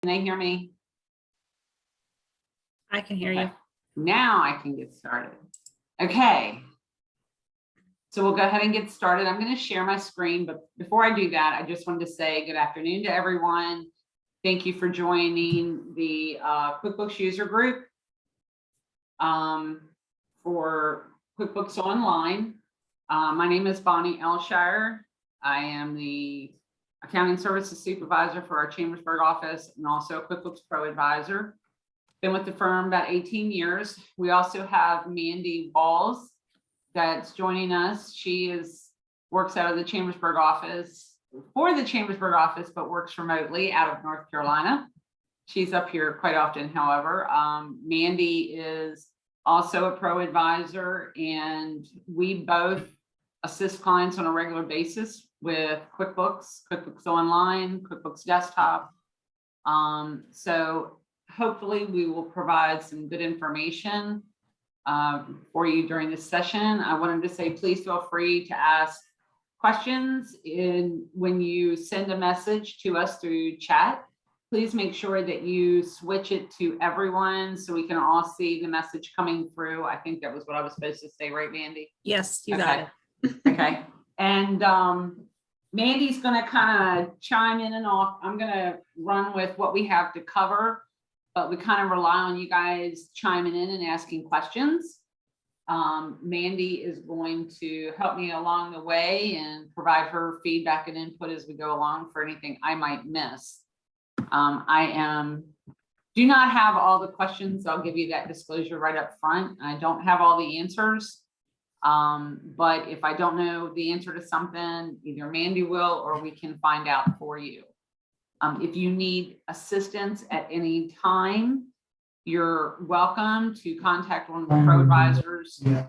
Can they hear me? I can hear you. Now I can get started. Okay. So we'll go ahead and get started. I'm going to share my screen, but before I do that, I just wanted to say good afternoon to everyone. Thank you for joining the QuickBooks user group for QuickBooks Online. My name is Bonnie Aleshire. I am the Accounting Services Supervisor for our Chambersburg office and also a QuickBooks ProAdvisor. Been with the firm about 18 years. We also have Mandy Walls that's joining us. She works out of the Chambersburg office, for the Chambersburg office, but works remotely out of North Carolina. She's up here quite often, however. Mandy is also a ProAdvisor, and we both assist clients on a regular basis with QuickBooks, QuickBooks Online, QuickBooks Desktop. So hopefully we will provide some good information for you during this session. I wanted to say, please feel free to ask questions when you send a message to us through chat. Please make sure that you switch it to everyone so we can all see the message coming through. I think that was what I was supposed to say, right, Mandy? Yes, you got it. Okay. And Mandy's going to kind of chime in and off. I'm going to run with what we have to cover, but we kind of rely on you guys chiming in and asking questions. Mandy is going to help me along the way and provide her feedback and input as we go along for anything I might miss. Do not have all the questions. I'll give you that disclosure right up front. I don't have all the answers. But if I don't know the answer to something, either Mandy will, or we can find out for you. If you need assistance at any time, you're welcome to contact one of the ProAdvisors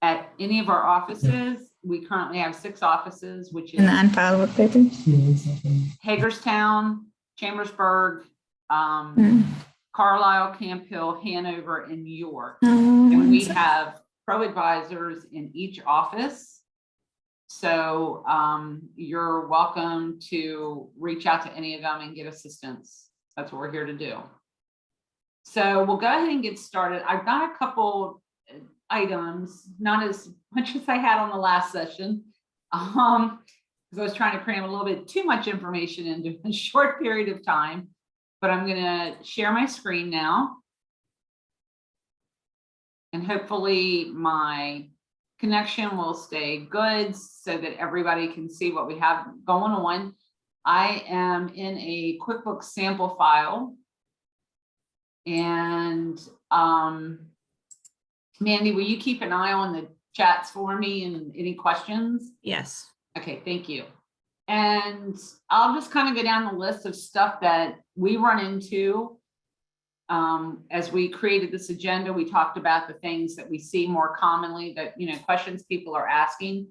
at any of our offices. We currently have 6 offices, which is In the unfiled work paper? Hagerstown, Chambersburg, Carlisle, Camp Hill, Hanover, and York. And we have ProAdvisors in each office. So you're welcome to reach out to any of them and get assistance. That's what we're here to do. So we'll go ahead and get started. I've got a couple items, not as much as I had on the last session, because I was trying to cram a little bit too much information into a short period of time, but I'm going to share my screen now. And hopefully my connection will stay good so that everybody can see what we have going on. I am in a QuickBooks sample file. And Mandy, will you keep an eye on the chats for me and any questions? Yes. Okay, thank you. And I'll just kind of go down the list of stuff that we run into. As we created this agenda, we talked about the things that we see more commonly, that, questions people are asking.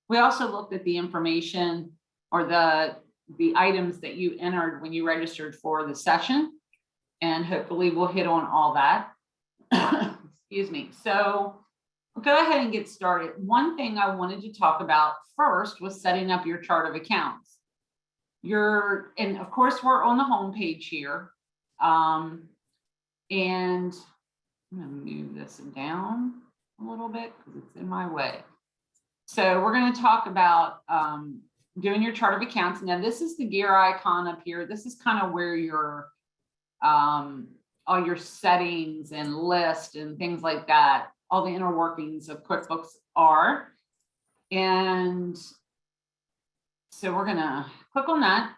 We also looked at the information or the items that you entered when you registered for the session, and hopefully we'll hit on all that. Excuse me. So we'll go ahead and get started. One thing I wanted to talk about first was setting up your chart of accounts. And of course, we're on the home page here. And I'm going to move this down a little bit because it's in my way. So we're going to talk about doing your chart of accounts. Now, this is the gear icon up here. This is kind of where your all your settings and list and things like that, all the inner workings of QuickBooks are. And so we're going to click on that.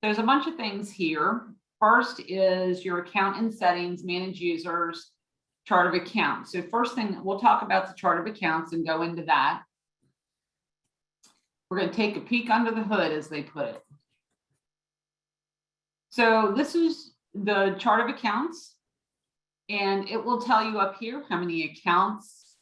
There's a bunch of things here. First is your account and settings, manage users, chart of accounts. So first thing, we'll talk about the chart of accounts and go into that. We're going to take a peek under the hood, as they put it. So this is the chart of accounts, and it will tell you up here how many accounts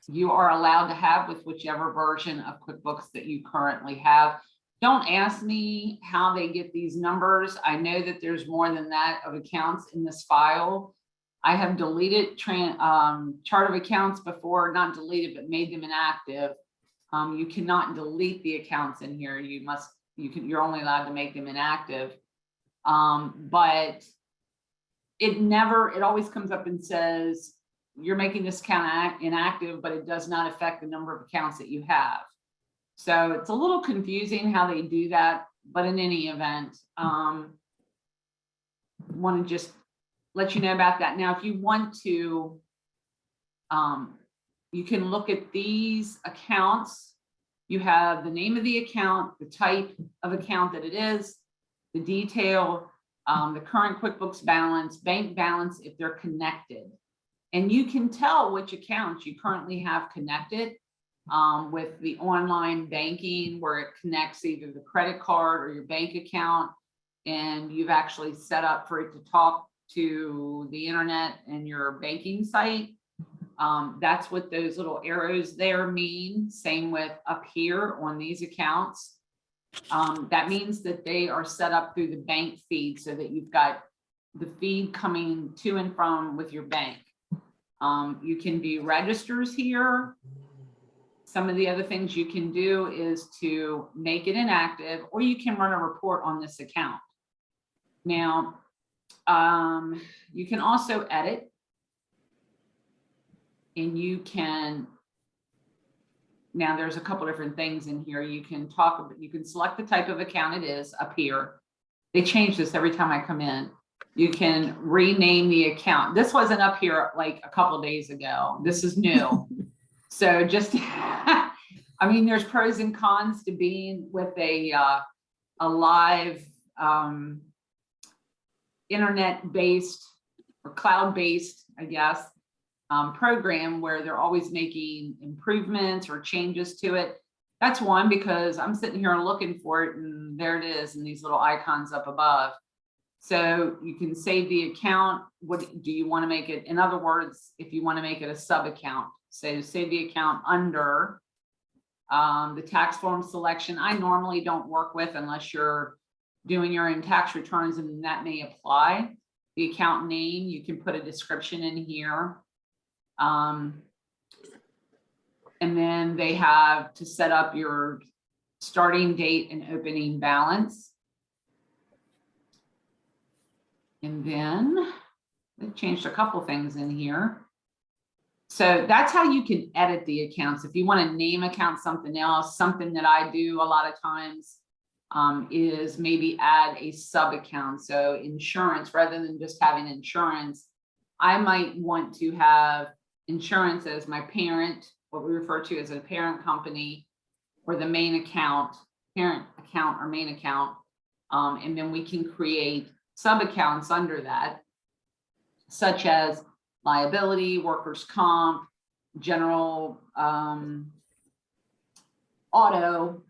you are allowed to have with whichever version of QuickBooks that you currently have. Don't ask me how they get these numbers. I know that there's more than that of accounts in this file. I have deleted chart of accounts before, not deleted, but made them inactive. You cannot delete the accounts in here. You're only allowed to make them inactive. But it always comes up and says, you're making this account inactive, but it does not affect the number of accounts that you have. So it's a little confusing how they do that, but in any event, want to just let you know about that. Now, if you want to, you can look at these accounts. You have the name of the account, the type of account that it is, the detail, the current QuickBooks balance, bank balance, if they're connected. And you can tell which accounts you currently have connected with the online banking, where it connects either the credit card or your bank account, and you've actually set up for it to talk to the internet and your banking site. That's what those little arrows there mean. Same with up here on these accounts. That means that they are set up through the bank feed, so that you've got the feed coming to and from with your bank. You can view registers here. Some of the other things you can do is to make it inactive, or you can run a report on this account. Now, you can also edit, and you can, now there's a couple different things in here. You can select the type of account it is up here. They change this every time I come in. You can rename the account. This wasn't up here like a couple days ago. This is new. So just, I mean, there's pros and cons to being with a live internet-based or cloud-based, I guess, program where they're always making improvements or changes to it. That's one, because I'm sitting here and looking for it, and there it is, and these little icons up above. So you can save the account. What do you want to make it? In other words, if you want to make it a sub account, so save the account under the tax form selection. I normally don't work with unless you're doing your own tax returns, and that may apply. The account name, you can put a description in here. And then they have to set up your starting date and opening balance. And then they've changed a couple things in here. So that's how you can edit the accounts. If you want to name account something else, something that I do a lot of times is maybe add a sub account. So insurance, rather than just having insurance, I might want to have insurance as my parent, what we refer to as a parent company, or the main account, parent account or main account. And then we can create sub accounts under that, such as liability, workers' comp, general auto,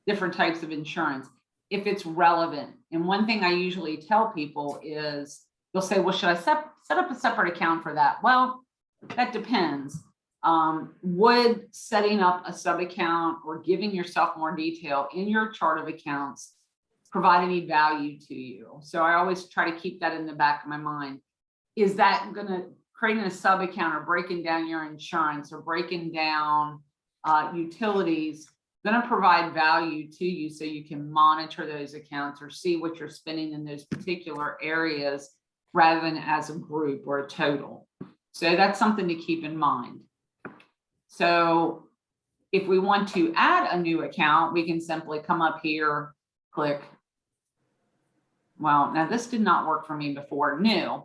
different types of insurance, if it's relevant. And one thing I usually tell people is, they'll say, well, should I set up a separate account for that? Well, that depends. Would setting up a sub account or giving yourself more detail in your chart of accounts provide any value to you? So I always try to keep that in the back of my mind. Is that going to, creating a sub account or breaking down your insurance or breaking down utilities, going to provide value to you so you can monitor those accounts or see what you're spending in those particular areas rather than as a group or a total? So that's something to keep in mind. So if we want to add a new account, we can simply come up here, click. Well, now this did not work for me before, new,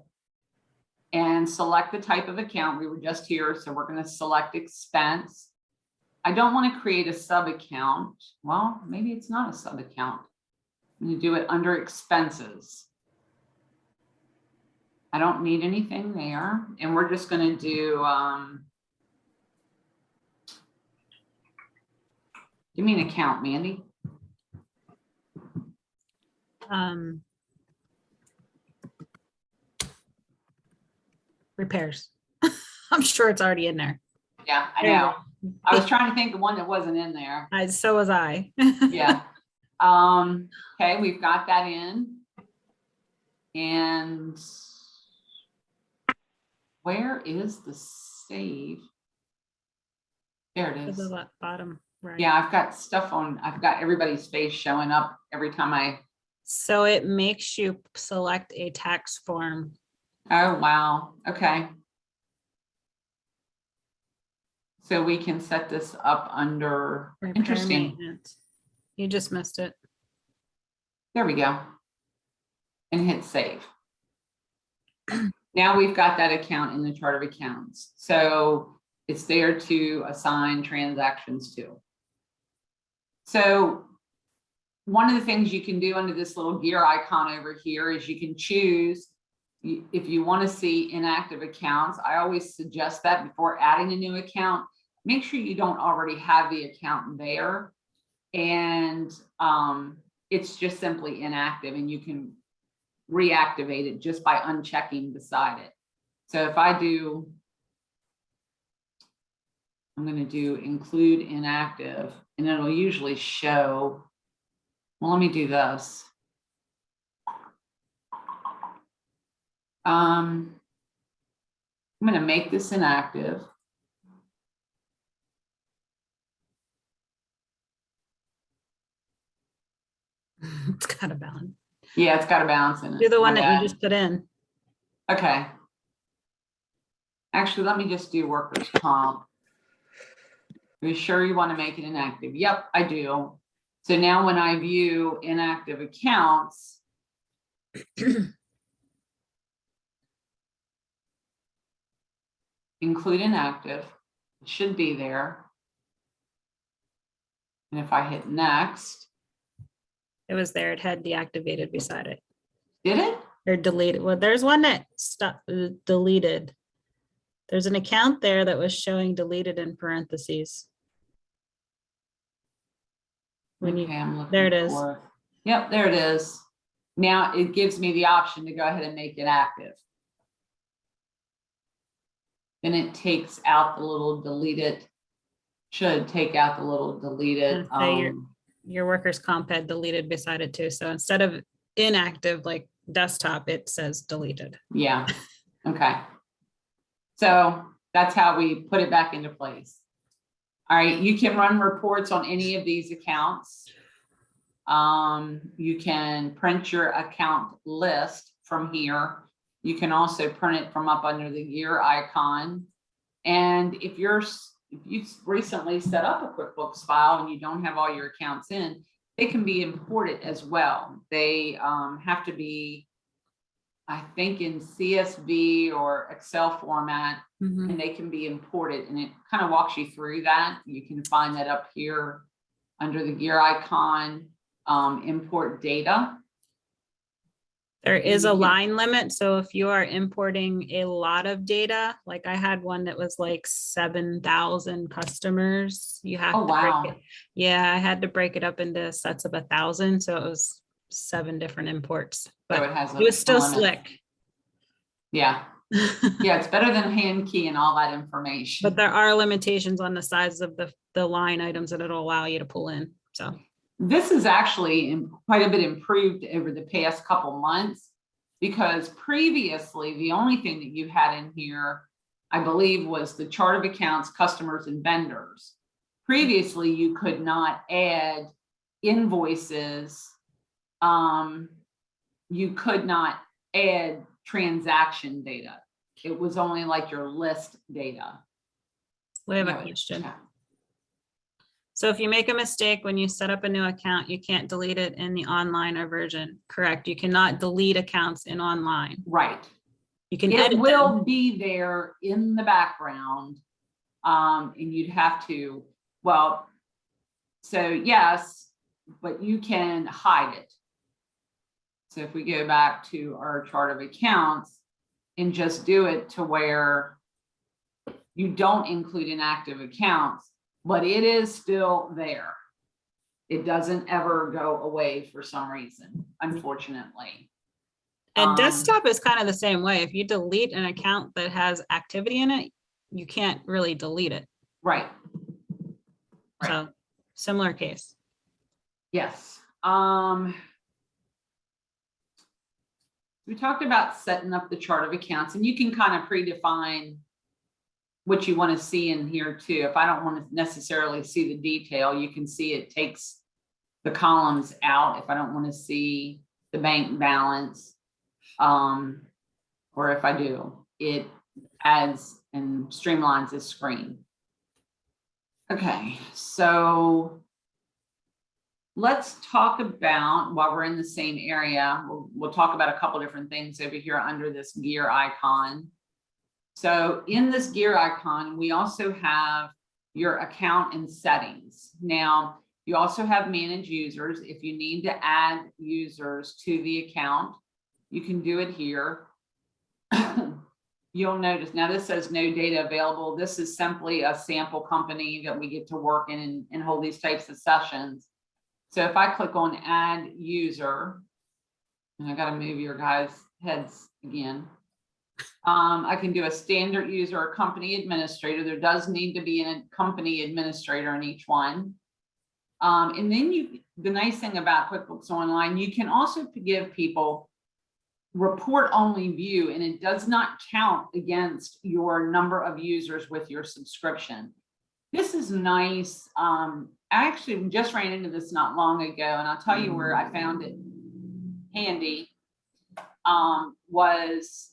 and select the type of account. We were just here, so we're going to select expense. I don't want to create a sub account. Well, maybe it's not a sub account. I'm going to do it under expenses. I don't need anything there, and we're just going to do, give me an account, Mandy. Repairs. I'm sure it's already in there. Yeah, I know. I was trying to think of one that wasn't in there. So was I. Yeah. Okay, we've got that in. And where is the save? There it is. The bottom right. Yeah, I've got stuff on, I've got everybody's face showing up every time I So it makes you select a tax form. Oh, wow. Okay. So we can set this up under, Repair interesting. maintenance. You just missed it. There we go. And hit save. Now we've got that account in the chart of accounts. So it's there to assign transactions to. So one of the things you can do under this little gear icon over here is you can choose if you want to see inactive accounts. I always suggest that before adding a new account, make sure you don't already have the account there. And it's just simply inactive, and you can reactivate it just by unchecking beside it. So if I do, I'm going to do include inactive, and it'll usually show. Well, let me do this. I'm going to make this inactive. It's got a balance. Yeah, it's got a balance in it. Do the one My that you bad. just put in. Okay. Actually, let me just do workers' comp. Are you sure you want to make it inactive? Yep, I do. So now when I view inactive accounts, include inactive, it should be there. And if I hit next, It was there. It had deactivated beside it. did it? Or deleted. Well, there's one that deleted. There's an account there that was showing deleted in parentheses. When Okay, I'm looking there it is. for it. Yep, there it is. Now it gives me the option to go ahead and make it active. Then it takes out the little deleted, should take out the little deleted. Your workers' comp had deleted beside it too. So instead of inactive like desktop, it says deleted. Yeah, okay. So that's how we put it back into place. All right, you can run reports on any of these accounts. You can print your account list from here. You can also print it from up under the gear icon. And if you've recently set up a QuickBooks file and you don't have all your accounts in, they can be imported as well. They have to be, I think, in CSV or Excel format, and they can be imported, and it kind of walks you through that. You can find that up here under the gear icon, import data. There is a line limit. So if you are importing a lot of data, like I had one that was like 7,000 customers, you have to break it. Yeah, I had to break it up into sets of 1,000. So it was 7 different imports, but So it was still slick. Yeah. Yeah, it's better than hand key and all that information. But there are limitations on the size of the line items that it'll allow you to pull in. So this is actually quite a bit improved over the past couple months, because previously the only thing that you had in here, I believe, was the chart of accounts, customers, and vendors. Previously, you could not add invoices. You could not add transaction data. It was only like your list data. we have a question. So if you make a mistake when you set up a new account, you can't delete it in the online or version. Correct. You cannot delete accounts in online. Right. You can It edit will them. be there in the background. And you'd have to, well, so yes, but you can hide it. So if we go back to our chart of accounts and just do it to where you don't include inactive accounts, but it is still there. It doesn't ever go away for some reason, unfortunately. And desktop is kind of the same way. If you delete an account that has activity in it, you can't really delete it. Right. So similar case. Yes. We talked about setting up the chart of accounts, and you can kind of predefine what you want to see in here too. If I don't want to necessarily see the detail, you can see it takes the columns out. If I don't want to see the bank balance. Or if I do, it adds and streamlines the screen. Okay, so let's talk about, while we're in the same area, we'll talk about a couple different things over here under this gear icon. So in this gear icon, we also have your account and settings. Now, you also have manage users. If you need to add users to the account, you can do it here. You'll notice now this says no data available. This is simply a sample company that we get to work in and hold these types of sessions. So if I click on add user, and I got to move your guys' heads again, I can do a standard user or company administrator. There does need to be a company administrator in each one. And then the nice thing about QuickBooks Online, you can also give people report only view, and it does not count against your number of users with your subscription. This is nice. I actually just ran into this not long ago, and I'll tell you where I found it handy. Was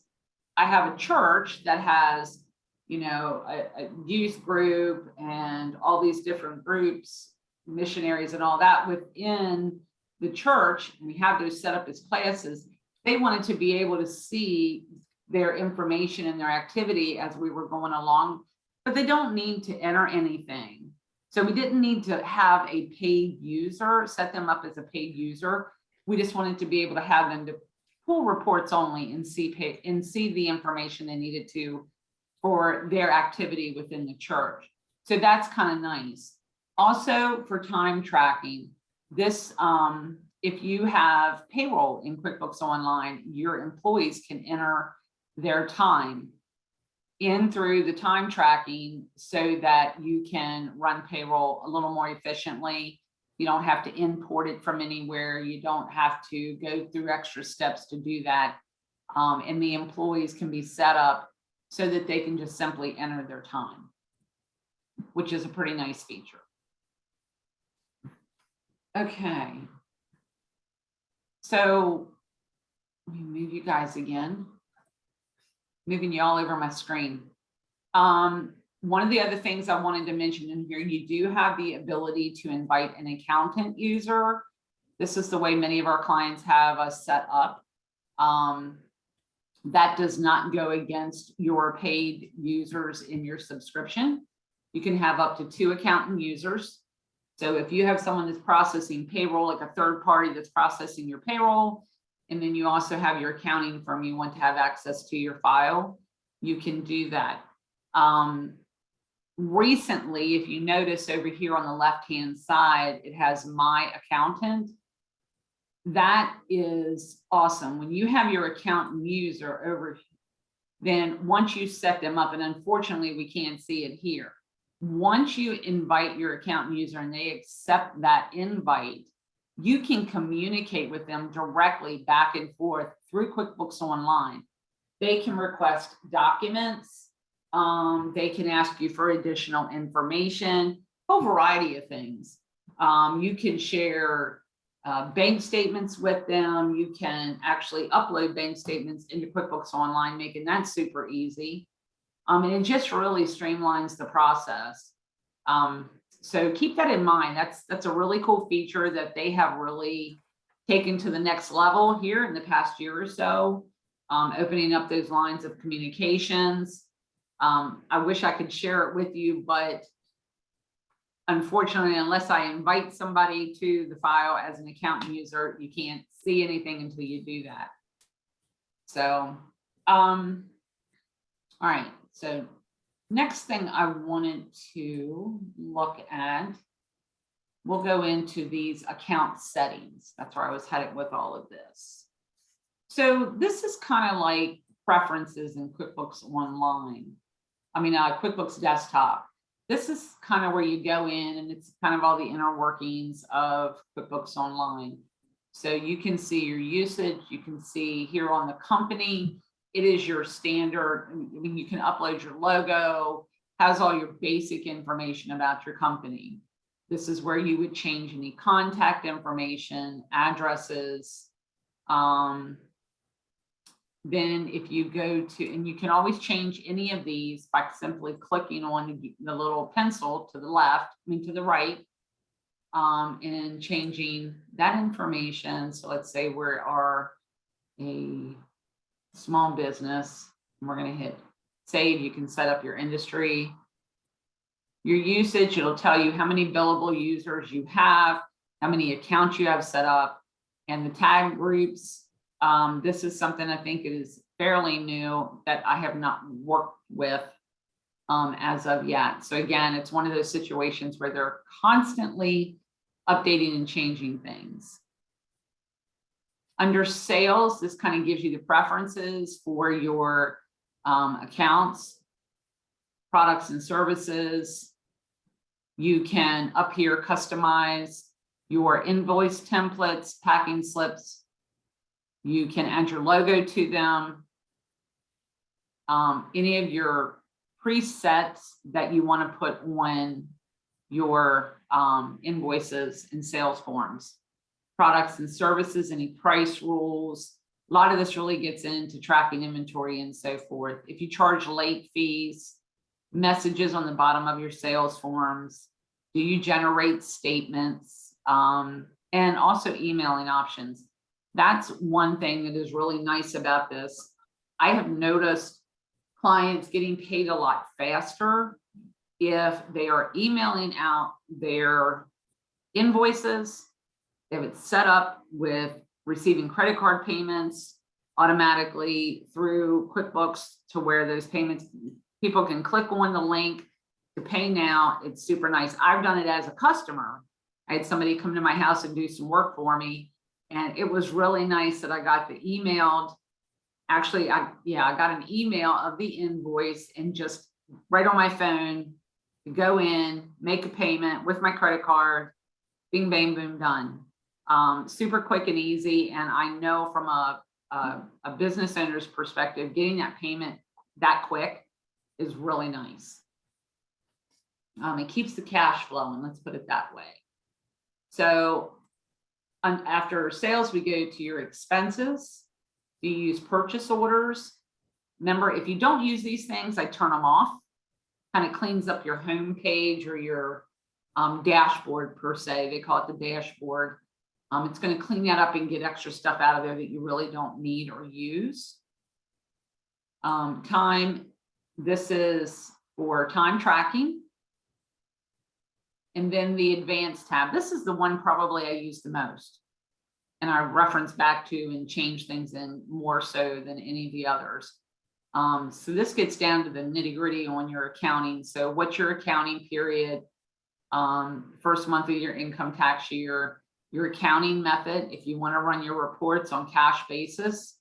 I have a church that has, you know, a youth group and all these different groups, missionaries and all that within the church. And we have those set up as classes. They wanted to be able to see their information and their activity as we were going along, but they don't need to enter anything. So we didn't need to have a paid user, set them up as a paid user. We just wanted to be able to have them to pull reports only and see the information they needed to for their activity within the church. So that's kind of nice. Also for time tracking, this, if you have payroll in QuickBooks Online, your employees can enter their time in through the time tracking so that you can run payroll a little more efficiently. You don't have to import it from anywhere. You don't have to go through extra steps to do that. And the employees can be set up so that they can just simply enter their time, which is a pretty nice feature. Okay. So let me move you guys again. Moving you all over my screen. One of the other things I wanted to mention in here, you do have the ability to invite an accountant user. This is the way many of our clients have us set up. That does not go against your paid users in your subscription. You can have up to 2 accountant users. So if you have someone that's processing payroll, like a third party that's processing your payroll, and then you also have your accounting firm you want to have access to your file, you can do that. Recently, if you notice over here on the left-hand side, it has my accountant. That is awesome. When you have your accountant user over, then once you set them up, and unfortunately we can't see it here, once you invite your accountant user and they accept that invite, you can communicate with them directly back and forth through QuickBooks Online. They can request documents. They can ask you for additional information, a whole variety of things. You can share bank statements with them. You can actually upload bank statements into QuickBooks Online, making that super easy. And it just really streamlines the process. So keep that in mind. That's a really cool feature that they have really taken to the next level here in the past year or so, opening up those lines of communications. I wish I could share it with you, but unfortunately, unless I invite somebody to the file as an accountant user, you can't see anything until you do that. So, all right. So next thing I wanted to look at, we'll go into these account settings. That's where I was headed with all of this. So this is kind of like preferences in QuickBooks Online. QuickBooks Desktop. This is kind of where you go in and it's kind of all the inner workings of QuickBooks Online. So you can see your usage. You can see here on the company, it is your standard. You can upload your logo, has all your basic information about your company. This is where you would change any contact information, addresses. Then if you go to, and you can always change any of these by simply clicking on the little pencil to the left, to the right, and changing that information. So let's say we are a small business, and we're going to hit save. You can set up your industry, your usage. It'll tell you how many billable users you have, how many accounts you have set up, and the tag groups. This is something I think is fairly new that I have not worked with as of yet. So again, it's one of those situations where they're constantly updating and changing things. Under sales, this kind of gives you the preferences for your accounts, products and services. You can up here customize your invoice templates, packing slips. You can add your logo to them. Any of your presets that you want to put on your invoices and sales forms, products and services, any price rules. A lot of this really gets into tracking inventory and so forth. If you charge late fees, messages on the bottom of your sales forms, do you generate statements, and also emailing options. That's one thing that is really nice about this. I have noticed clients getting paid a lot faster if they are emailing out their invoices. They have it set up with receiving credit card payments automatically through QuickBooks to where those payments, people can click on the link to pay now. It's super nice. I've done it as a customer. I had somebody come to my house and do some work for me. And it was really nice that I got the emailed. Actually, I got an email of the invoice and just right on my phone, go in, make a payment with my credit card, bing, bang, boom, done. Super quick and easy. And I know from a business owner's perspective, getting that payment that quick is really nice. It keeps the cash flowing, let's put it that way. So after sales, we go to your expenses. Do you use purchase orders? Remember, if you don't use these things, I turn them off. Kind of cleans up your home page or your dashboard per se. They call it the dashboard. It's going to clean that up and get extra stuff out of there that you really don't need or use. Time, this is for time tracking. And then the advanced tab. This is the one probably I use the most. And I reference back to and change things in more so than any of the others. So this gets down to the nitty gritty on your accounting. So what's your accounting period? First month of your income tax year, your accounting method. If you want to run your reports on cash basis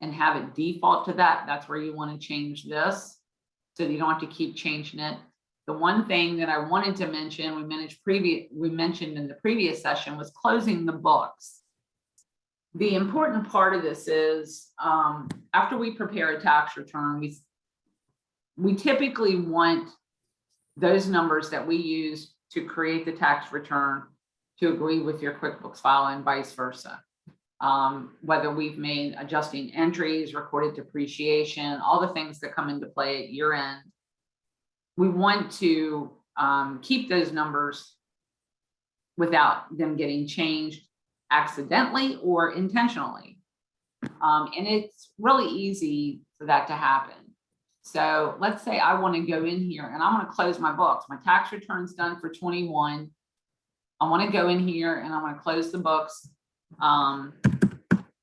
and have it default to that, that's where you want to change this. So you don't have to keep changing it. The one thing that I wanted to mention, we mentioned in the previous session, was closing the books. The important part of this is after we prepare a tax return, we typically want those numbers that we use to create the tax return to agree with your QuickBooks file and vice versa. Whether we've made adjusting entries, recorded depreciation, all the things that come into play at year end. We want to keep those numbers without them getting changed accidentally or intentionally. And it's really easy for that to happen. So let's say I want to go in here and I want to close my books. My tax return's done for 21. I want to go in here and I want to close the books. Got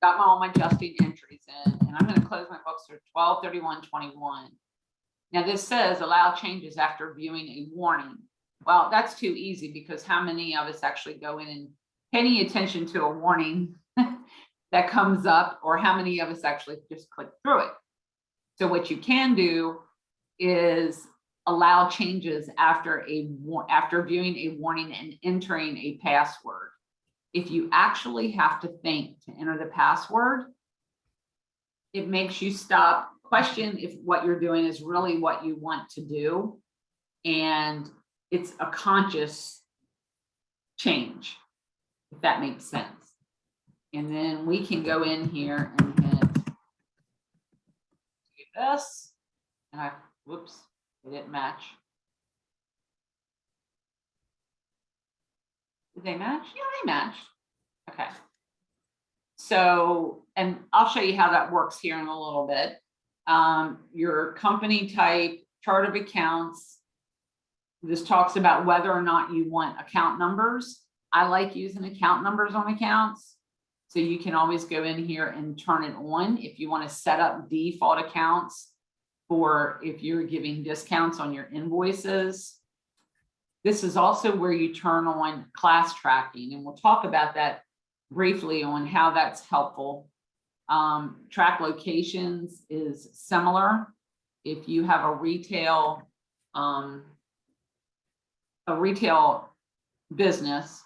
all my adjusting entries in, and I'm going to close my books for 12/31/21. Now this says allow changes after viewing a warning. Well, that's too easy because how many of us actually go in and pay any attention to a warning that comes up, or how many of us actually just click through it? So what you can do is allow changes after viewing a warning and entering a password. If you actually have to think to enter the password, it makes you stop, question if what you're doing is really what you want to do. And it's a conscious change, if that makes sense. And then we can go in here and hit this. And whoops, it didn't match. Did they match? Yeah, they matched. Okay. So, and I'll show you how that works here in a little bit. Your company type, chart of accounts. This talks about whether or not you want account numbers. I like using account numbers on accounts. So you can always go in here and turn it on if you want to set up default accounts for if you're giving discounts on your invoices. This is also where you turn on class tracking, and we'll talk about that briefly on how that's helpful. Track locations is similar. If you have a retail business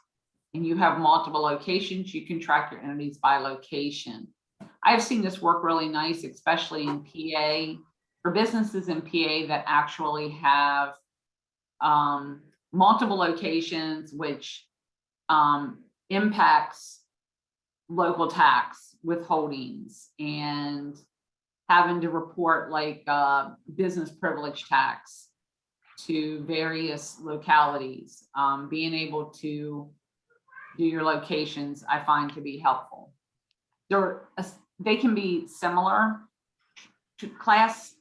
and you have multiple locations, you can track your entities by location. I've seen this work really nice, especially in PA, for businesses in PA that actually have multiple locations, which impacts local tax withholdings and having to report like business privilege tax to various localities. Being able to do your locations, I find to be helpful. They can be similar to classes,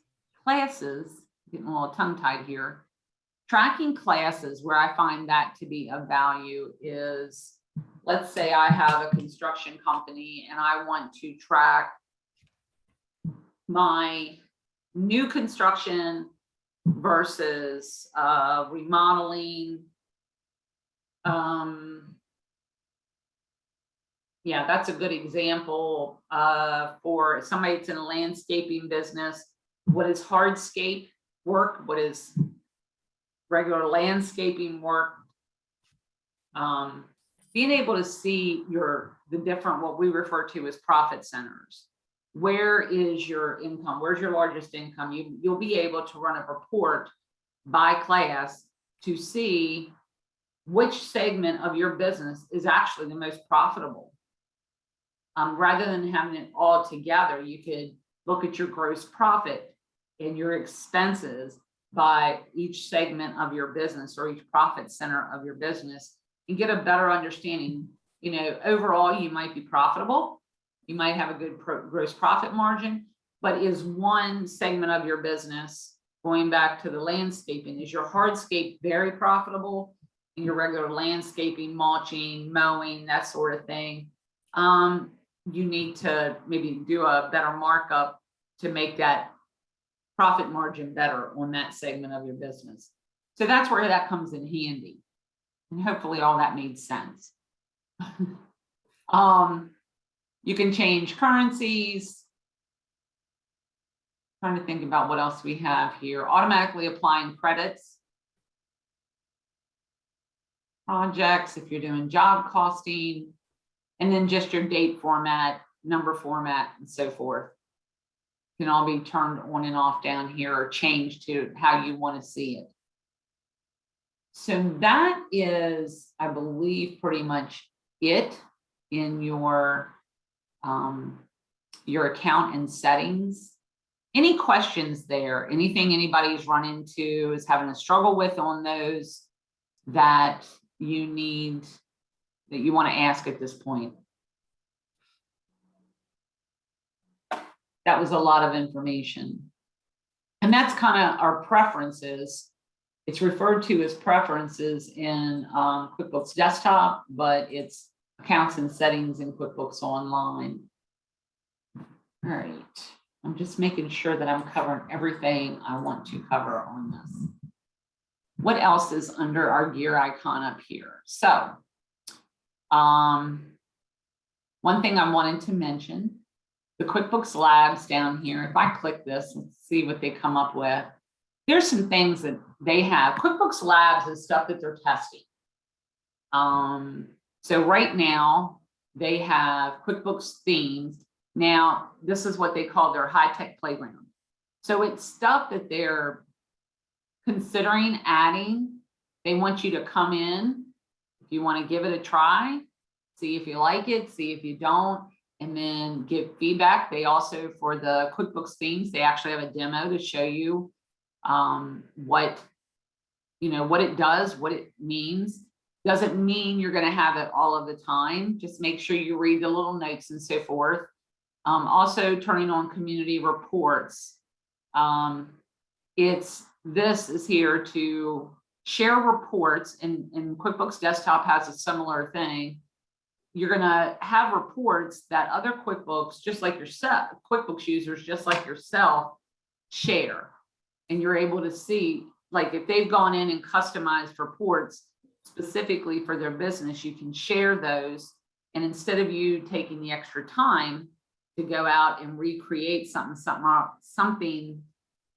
getting a little tongue-tied here. Tracking classes, where I find that to be of value is, let's say I have a construction company and I want to track my new construction versus remodeling. Yeah, that's a good example for somebody that's in a landscaping business. What is hardscape work? What is regular landscaping work? Being able to see the different, what we refer to as profit centers. Where is your income? Where's your largest income? You'll be able to run a report by class to see which segment of your business is actually the most profitable. Rather than having it all together, you could look at your gross profit and your expenses by each segment of your business or each profit center of your business and get a better understanding. You know, overall, you might be profitable. You might have a good gross profit margin, but is one segment of your business, going back to the landscaping, is your hardscape very profitable? And your regular landscaping, mulching, mowing, that sort of thing, you need to maybe do a better markup to make that profit margin better on that segment of your business. So that's where that comes in handy. And hopefully all that made sense. You can change currencies. Trying to think about what else we have here. Automatically applying credits. Projects, if you're doing job costing, and then just your date format, number format, and so forth can all be turned on and off down here or changed to how you want to see it. So that is, I believe, pretty much it in your account and settings. Any questions there? Anything anybody's run into is having a struggle with on those that you need, that you want to ask at this point? That was a lot of information. And that's kind of our preferences. It's referred to as preferences in QuickBooks Desktop, but it's accounts and settings in QuickBooks Online. All right, I'm just making sure that I'm covering everything I want to cover on this. What else is under our gear icon up here? So, one thing I wanted to mention, the QuickBooks Labs down here, if I click this, let's see what they come up with. There's some things that they have. QuickBooks Labs is stuff that they're testing. So right now they have QuickBooks Themes. Now, this is what they call their high-tech playground. So it's stuff that they're considering adding. They want you to come in if you want to give it a try, see if you like it, see if you don't, and then give feedback. They also, for the QuickBooks Themes, they actually have a demo to show you what it does, what it means. Doesn't mean you're going to have it all of the time. Just make sure you read the little notes and so forth. Also turning on community reports. This is here to share reports, and QuickBooks Desktop has a similar thing. You're going to have reports that other QuickBooks, just like yourself, QuickBooks users, just like yourself, share. And you're able to see, like, if they've gone in and customized reports specifically for their business, you can share those. And instead of you taking the extra time to go out and recreate something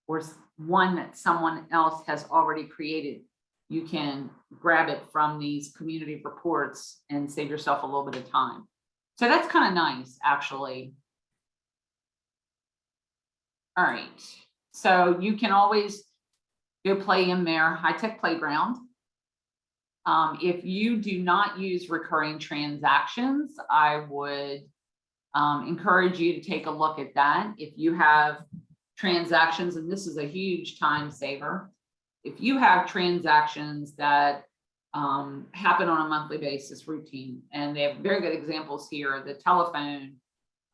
or one that someone else has already created, you can grab it from these community reports and save yourself a little bit of time. So that's kind of nice, actually. All right. So you can always go play in their high-tech playground. If you do not use recurring transactions, I would encourage you to take a look at that. If you have transactions, and this is a huge time saver, if you have transactions that happen on a monthly basis, routine, and they have very good examples here, the telephone,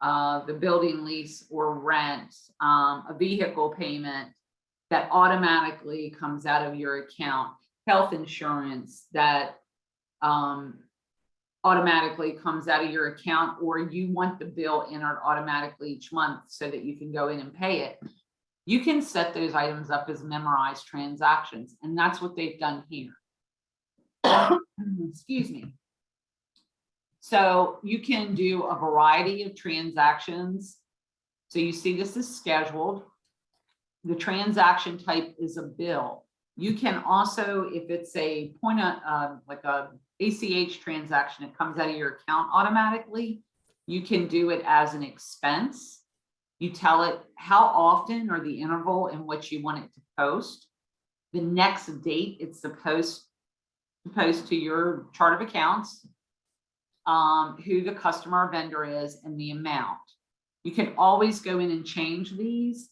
the building lease or rent, a vehicle payment that automatically comes out of your account, health insurance that automatically comes out of your account, or you want the bill entered automatically each month so that you can go in and pay it. You can set those items up as memorized transactions, and that's what they've done here. Excuse me. So you can do a variety of transactions. So you see this is scheduled. The transaction type is a bill. You can also, if it's a like a ACH transaction, it comes out of your account automatically. You can do it as an expense. You tell it how often or the interval in which you want it to post, the next date it's supposed to post to your chart of accounts, who the customer or vendor is, and the amount. You can always go in and change these.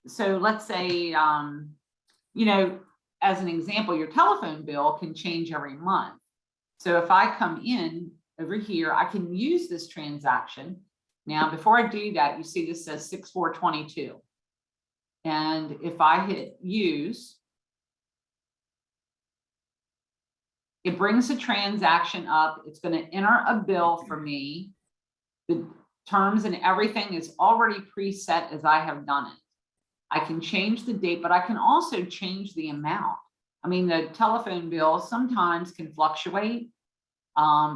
So let's say, as an example, your telephone bill can change every month. So if I come in over here, I can use this transaction. Now, before I do that, you see this says 6422. And if I hit use, it brings the transaction up. It's going to enter a bill for me. The terms and everything is already preset as I have done it. I can change the date, but I can also change the amount. I mean, the telephone bill sometimes can fluctuate.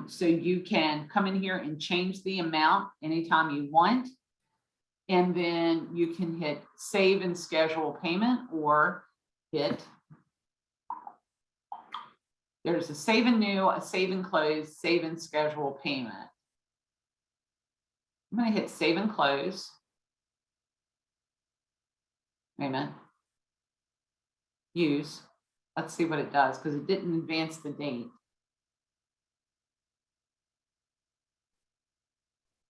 So you can come in here and change the amount anytime you want. And then you can hit save and schedule payment, or hit, there's a save and new, a save and close, save and schedule payment. I'm going to hit save and close. Wait a minute. Use. Let's see what it does, because it didn't advance the date.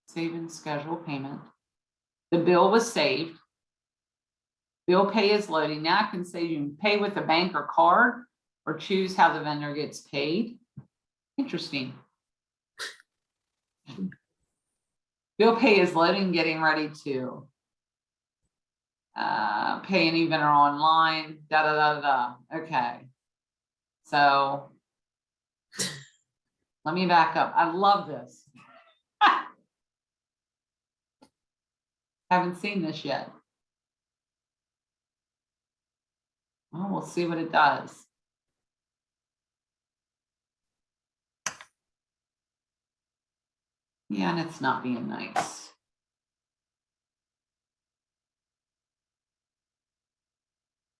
Save and schedule payment. The bill was saved. Bill pay is loading. Now I can say you can pay with a bank or card, or choose how the vendor gets paid. Interesting. Bill pay is loading, getting ready to pay any vendor online, da da da da. Okay. So let me back up. I love this. Haven't seen this yet. Well, we'll see what it does. Yeah, and it's not being nice.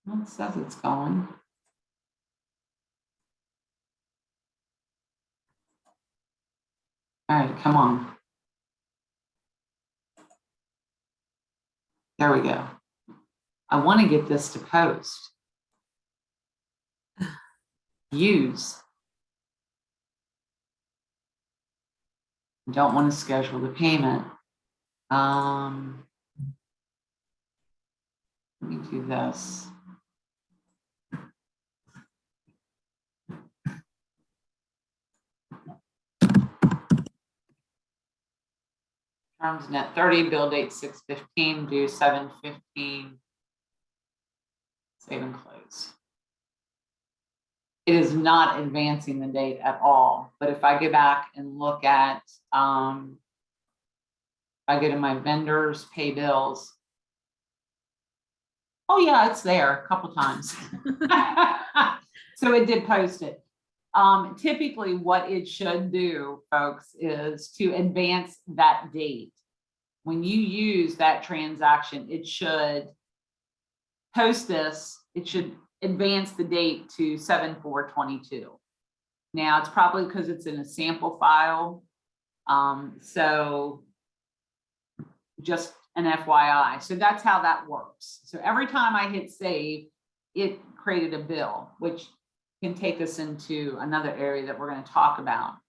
Well, it says it's going. All right, come on. There we go. I want to get this to post. Use. Don't want to schedule the payment. Let me do this. Terms net 30, bill date 6/15, due 7/15. Save and close. It is not advancing the date at all. But if I go back and look at, if I go to my vendors, pay bills. Oh yeah, it's there a couple times. So it did post it. Typically what it should do, folks, is to advance that date. When you use that transaction, it should post this, it should advance the date to 7/4/22. Now it's probably because it's in a sample file. So just an FYI. So that's how that works. So every time I hit save, it created a bill, which can take us into another area that we're going to talk about.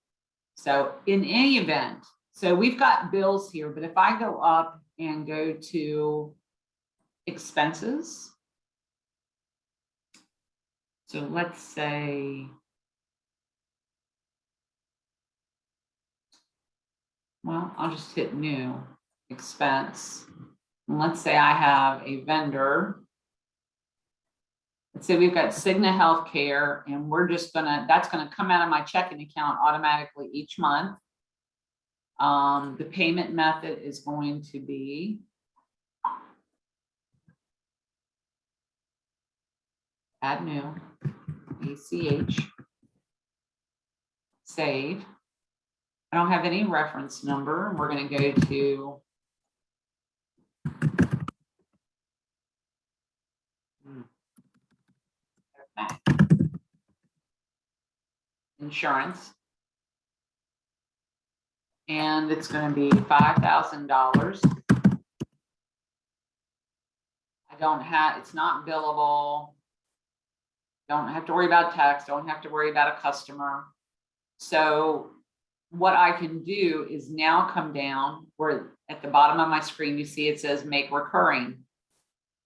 So in any event, so we've got bills here, but if I go up and go to expenses, so let's say, well, I'll just hit new expense. And let's say I have a vendor. Let's say we've got Cigna Healthcare, and we're just that's gonna come out of my checking account automatically each month. The payment method is going to be add new, ACH, save. I don't have any reference number. We're going to go to insurance. And it's going to be $5,000. It's not billable. Don't have to worry about tax. Don't have to worry about a customer. So what I can do is now come down where at the bottom of my screen, you see it says make recurring.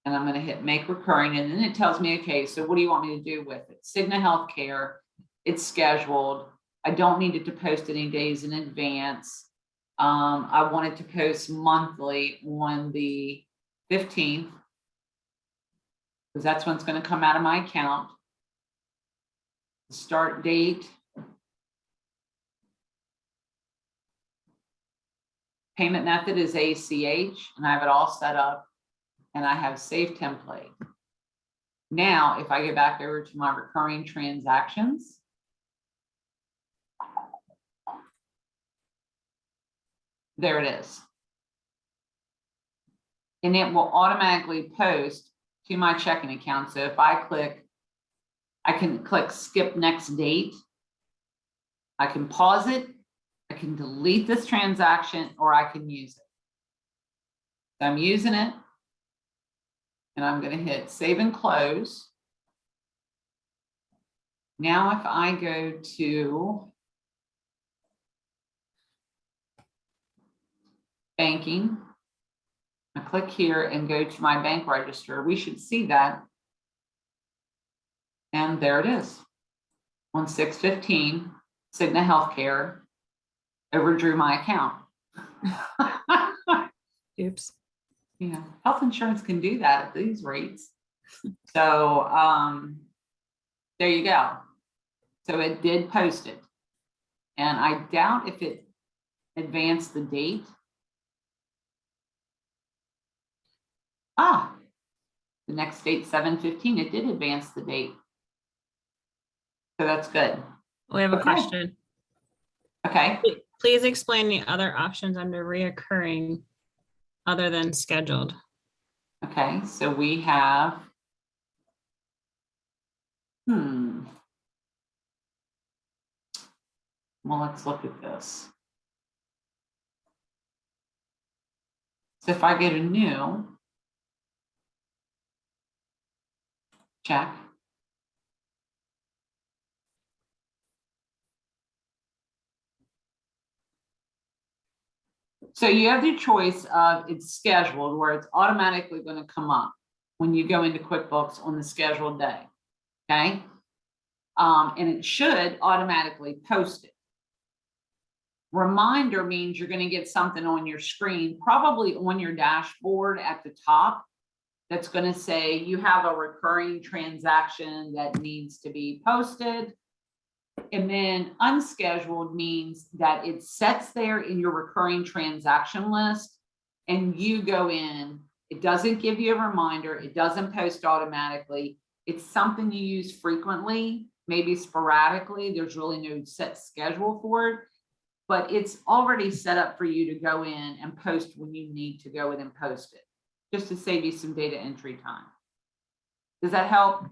And I'm going to hit make recurring. And then it tells me, okay, so what do you want me to do with it? Cigna Healthcare, it's scheduled. I don't need it to post any days in advance. I want it to post monthly on the 15th, because that's when it's going to come out of my account. Start date. Payment method is ACH, and I have it all set up, and I have save template. Now, if I go back over to my recurring transactions, there it is. And it will automatically post to my checking account. So if I can click skip next date. I can pause it. I can delete this transaction, or I can use it. So I'm using it. And I'm going to hit save and close. Now, if I go to banking, I click here and go to my bank register, we should see that. And there it is. On 6/15, Cigna Healthcare overdrew my account. Oops. Yeah, health insurance can do that at these rates. So there you go. So it did post it. And I doubt if it advanced the date. The next date, 7/15, it did advance the date. So that's good. We have a question. Okay. Please explain the other options under reoccurring other than scheduled. Okay, so we have, well, let's look at this. So if I go to new, check. So you have the choice of it's scheduled, where it's automatically going to come up when you go into QuickBooks on the scheduled day. Okay. And it should automatically post it. Reminder means you're going to get something on your screen, probably on your dashboard at the top, that's going to say you have a recurring transaction that needs to be posted. And then unscheduled means that it sets there in your recurring transaction list and you go in. It doesn't give you a reminder. It doesn't post automatically. It's something you use frequently, maybe sporadically. There's really no set schedule for it, but it's already set up for you to go in and post when you need to go in and post it, just to save you some data entry time. Does that help?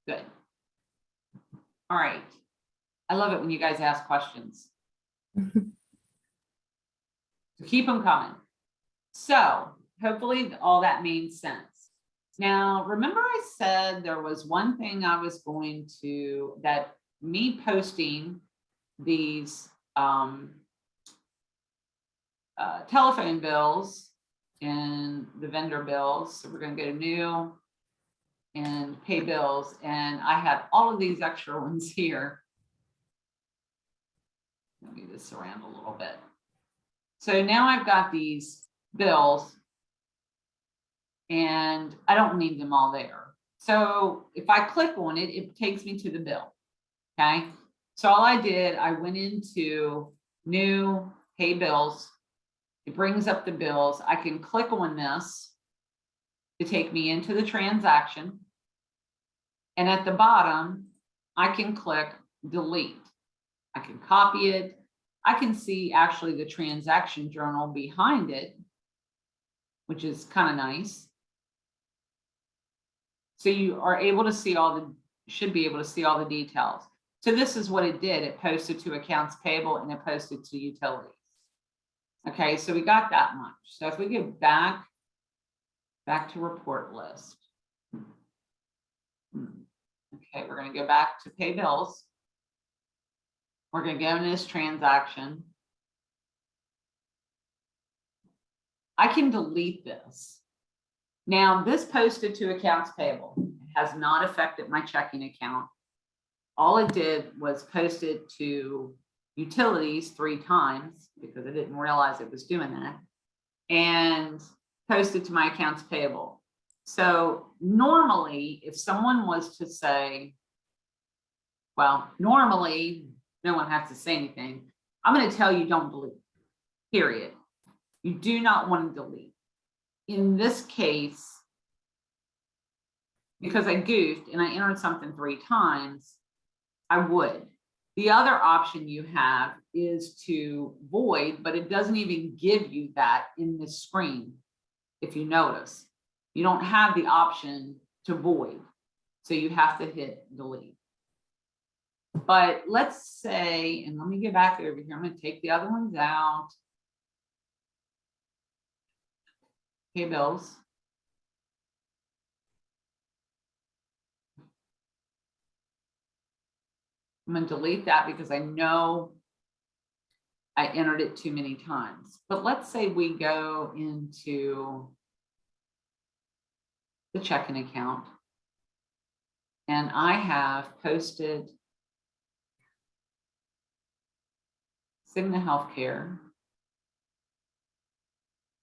Good. All right. I love it when you guys ask questions. So keep them coming. So hopefully all that made sense. Now, remember I said there was one thing I was going to, that me posting these telephone bills and the vendor bills. So we're going to go to new and pay bills. And I have all of these extra ones here. Let me move this around a little bit. So now I've got these bills and I don't need them all there. So if I click on it, it takes me to the bill. Okay. So all I did, I went into new pay bills. It brings up the bills. I can click on this to take me into the transaction. And at the bottom, I can click delete. I can copy it. I can see actually the transaction journal behind it, which is kind of nice. So you are able to see all the, should be able to see all the details. So this is what it did. It posted to accounts payable and it posted to utilities. Okay, so we got that much. So if we get back to report list. Okay, we're going to go back to pay bills. We're going to go in this transaction. I can delete this. Now, this posted to accounts payable. It has not affected my checking account. All it did was post it to utilities 3 times because I didn't realize it was doing that, and posted to my accounts payable. So normally, if someone was to say, well, normally no one has to say anything. I'm going to tell you don't delete, period. You do not want to delete. In this case, because I goofed and I entered something 3 times, I would. The other option you have is to void, but it doesn't even give you that in this screen. If you notice, you don't have the option to void. So you have to hit delete. But let's say, and let me get back over here. I'm going to take the other ones out. Pay bills. I'm going to delete that because I know I entered it too many times. But let's say we go into the checking account and I have posted Cigna Healthcare.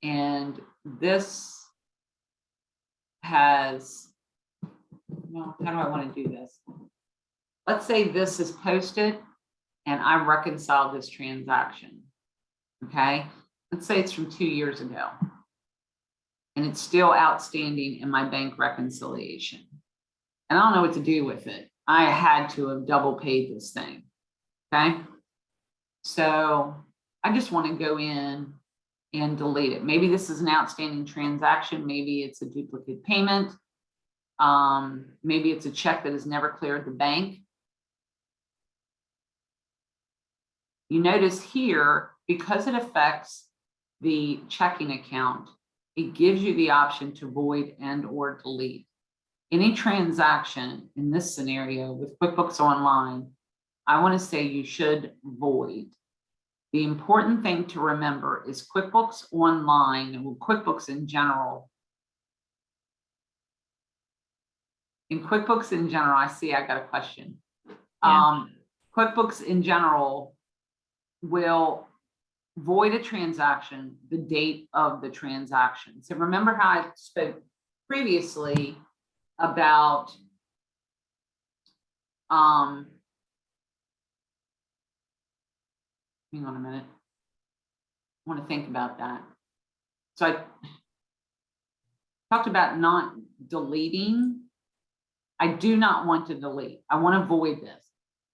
And this has, well, how do I want to do this? Let's say this is posted and I reconciled this transaction. Okay. Let's say it's from 2 years ago and it's still outstanding in my bank reconciliation. And I don't know what to do with it. I had to have double paid this thing. Okay. So I just want to go in and delete it. Maybe this is an outstanding transaction. Maybe it's a duplicate payment. Maybe it's a check that has never cleared the bank. You notice here, because it affects the checking account, it gives you the option to void and or delete. Any transaction in this scenario with QuickBooks Online I want to say you should void. The important thing to remember is QuickBooks Online, and QuickBooks in general. In QuickBooks in general, I see I got a question. Yeah. QuickBooks in general will void a transaction the date of the transaction. So remember how I spoke previously about hang on a minute. I want to think about that. So I talked about not deleting. I do not want to delete. I want to void this.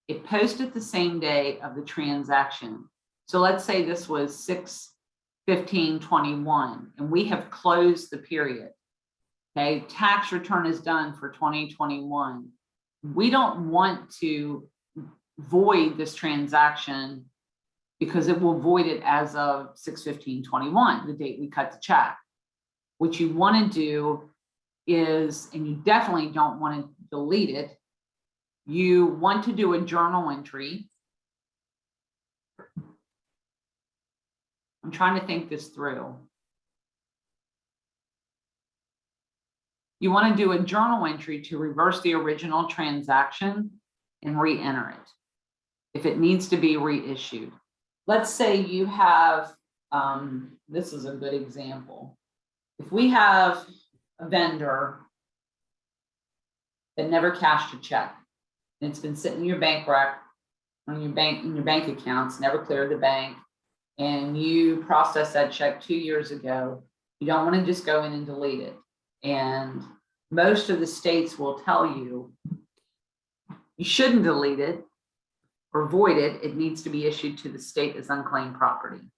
It posted the same day of the transaction. So let's say this was 6/15/21 and we have closed the period. Okay, tax return is done for 2021. We don't want to void this transaction because it will void it as of 6/15/21, the date we cut the check. What you want to do is, and you definitely don't want to delete it, you want to do a journal entry. I'm trying to think this through. You want to do a journal entry to reverse the original transaction and re-enter it if it needs to be reissued. Let's say you have, this is a good example. If we have a vendor that never cashed a check, and it's been sitting in your bank rec, on your bank, in your bank accounts, never cleared the bank, and you processed that check 2 years ago, you don't want to just go in and delete it. And most of the states will tell you you shouldn't delete it or void it. It needs to be issued to the state as unclaimed property,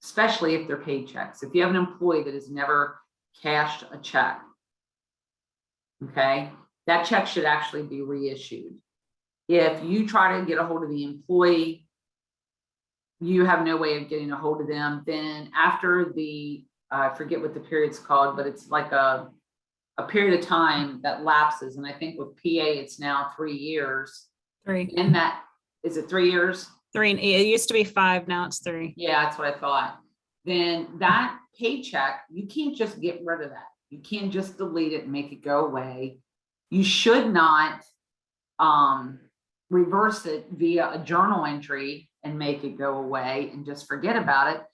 especially if they're paid checks. If you have an employee that has never cashed a check, okay, that check should actually be reissued. If you try to get a hold of the employee, you have no way of getting a hold of them, then after the, I forget what the period's called, but it's like a period of time that lapses. And I think with PA, it's now 3 years. 3. And that, is it 3 years? 3. It used to be 5. Now it's 3. Yeah, that's what I thought. Then that paycheck, you can't just get rid of that. You can't just delete it and make it go away. You should not reverse it via a journal entry and make it go away and just forget about it.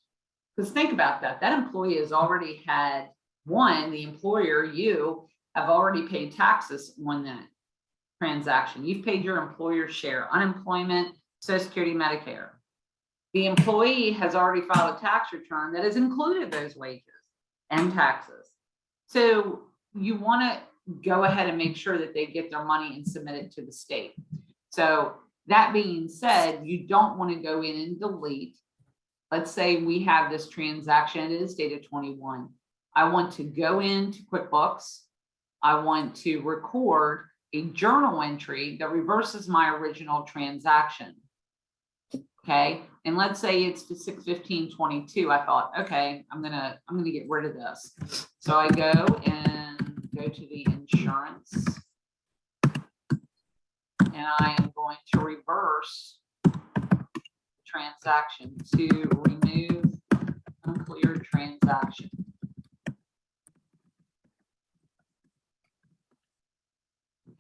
Because think about that. That employee has already had, one, the employer, you have already paid taxes on that transaction. You've paid your employer's share, unemployment, Social Security, Medicare. The employee has already filed a tax return that has included those wages and taxes. So you want to go ahead and make sure that they get their money and submit it to the state. So that being said, you don't want to go in and delete. Let's say we have this transaction, it is dated 21. I want to go into QuickBooks. I want to record a journal entry that reverses my original transaction. Okay, and let's say it's to 6/15/22. I thought, okay, I'm gonna get rid of this. So I go to the insurance, and I am going to reverse transaction to remove uncleared transaction.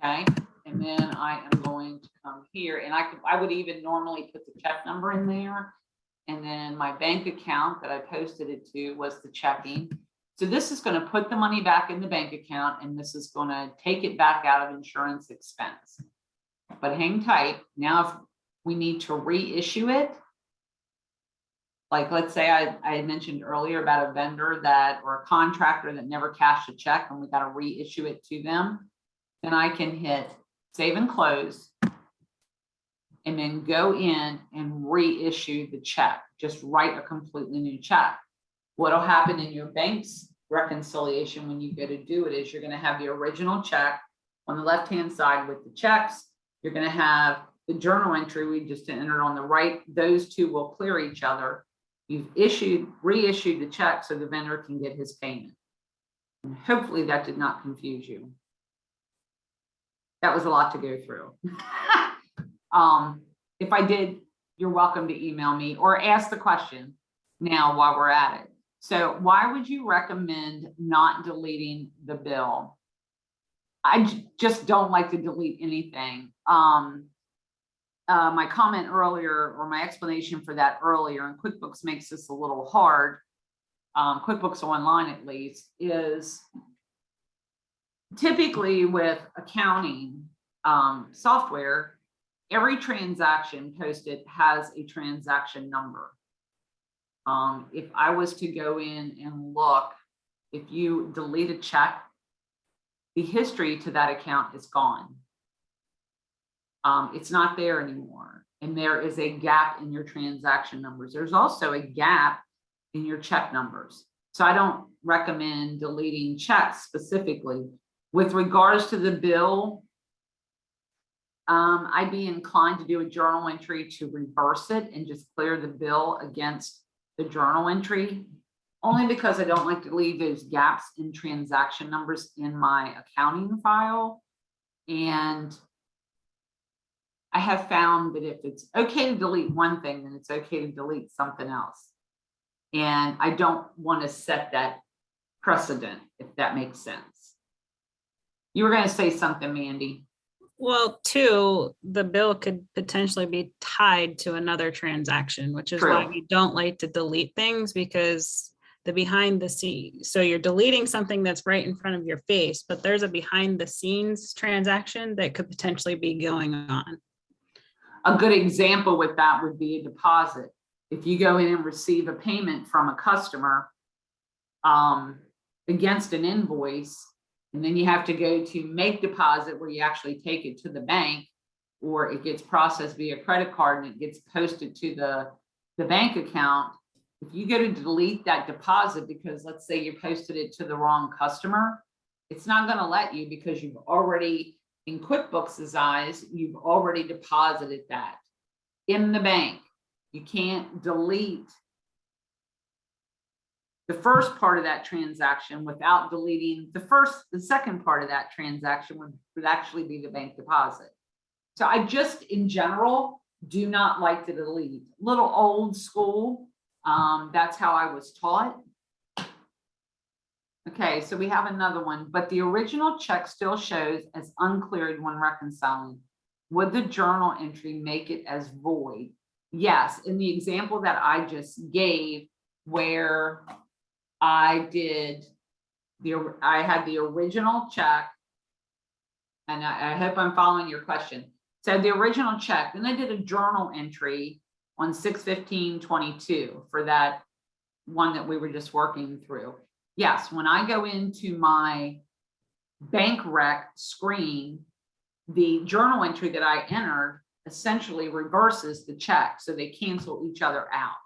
Okay, and then I am going to come here, and I would even normally put the check number in there, and then my bank account that I posted it to was the checking. So this is going to put the money back in the bank account, and this is going to take it back out of insurance expense. But hang tight. Now, if we need to reissue it, like let's say I had mentioned earlier about a vendor that, or a contractor that never cashed a check and we got to reissue it to them, then I can hit save and close and then go in and reissue the check. Just write a completely new check. What'll happen in your bank's reconciliation when you go to do it is you're going to have the original check on the left-hand side with the checks. You're going to have the journal entry we just entered on the right. Those two will clear each other. You've reissued the check so the vendor can get his payment. And hopefully that did not confuse you. That was a lot to go through. If I did, you're welcome to email me or ask the question now while we're at it. So why would you recommend not deleting the bill? I just don't like to delete anything. My comment earlier, or my explanation for that earlier, and QuickBooks makes this a little hard, QuickBooks Online at least, is typically with accounting software, every transaction posted has a transaction number. If I was to go in and look, if you delete a check, the history to that account is gone. It's not there anymore. And there is a gap in your transaction numbers. There's also a gap in your check numbers. So I don't recommend deleting checks specifically. With regards to the bill, I'd be inclined to do a journal entry to reverse it and just clear the bill against the journal entry, only because I don't like to leave those gaps in transaction numbers in my accounting file. And I have found that if it's okay to delete one thing, then it's okay to delete something else. And I don't want to set that precedent, if that makes sense. You were going to say something, Mandy. Well, two, the bill could potentially be tied to another transaction, which is why we don't like to delete things, because the behind the scenes, so you're deleting something that's right in front of your face, but there's a behind the scenes transaction that could potentially be going on. A good example with that would be a deposit. If you go in and receive a payment from a customer against an invoice, and then you have to go to make deposit where you actually take it to the bank, or it gets processed via credit card and it gets posted to the bank account. If you go to delete that deposit because let's say you posted it to the wrong customer, it's not going to let you, because you've already, in QuickBooks' eyes, you've already deposited that in the bank. You can't delete the first part of that transaction without deleting the second part of that transaction would actually be the bank deposit. So I just, in general, do not like to delete. Little old school. That's how I was taught. Okay, so we have another one, but the original check still shows as uncleared when reconciling. Would the journal entry make it as void? Yes, in the example that I just gave, where I had the original check, and I hope I'm following your question. So the original check, then I did a journal entry on 6/15/22 for that one that we were just working through. Yes, when I go into my bank rec screen, the journal entry that I entered essentially reverses the check, so they cancel each other out.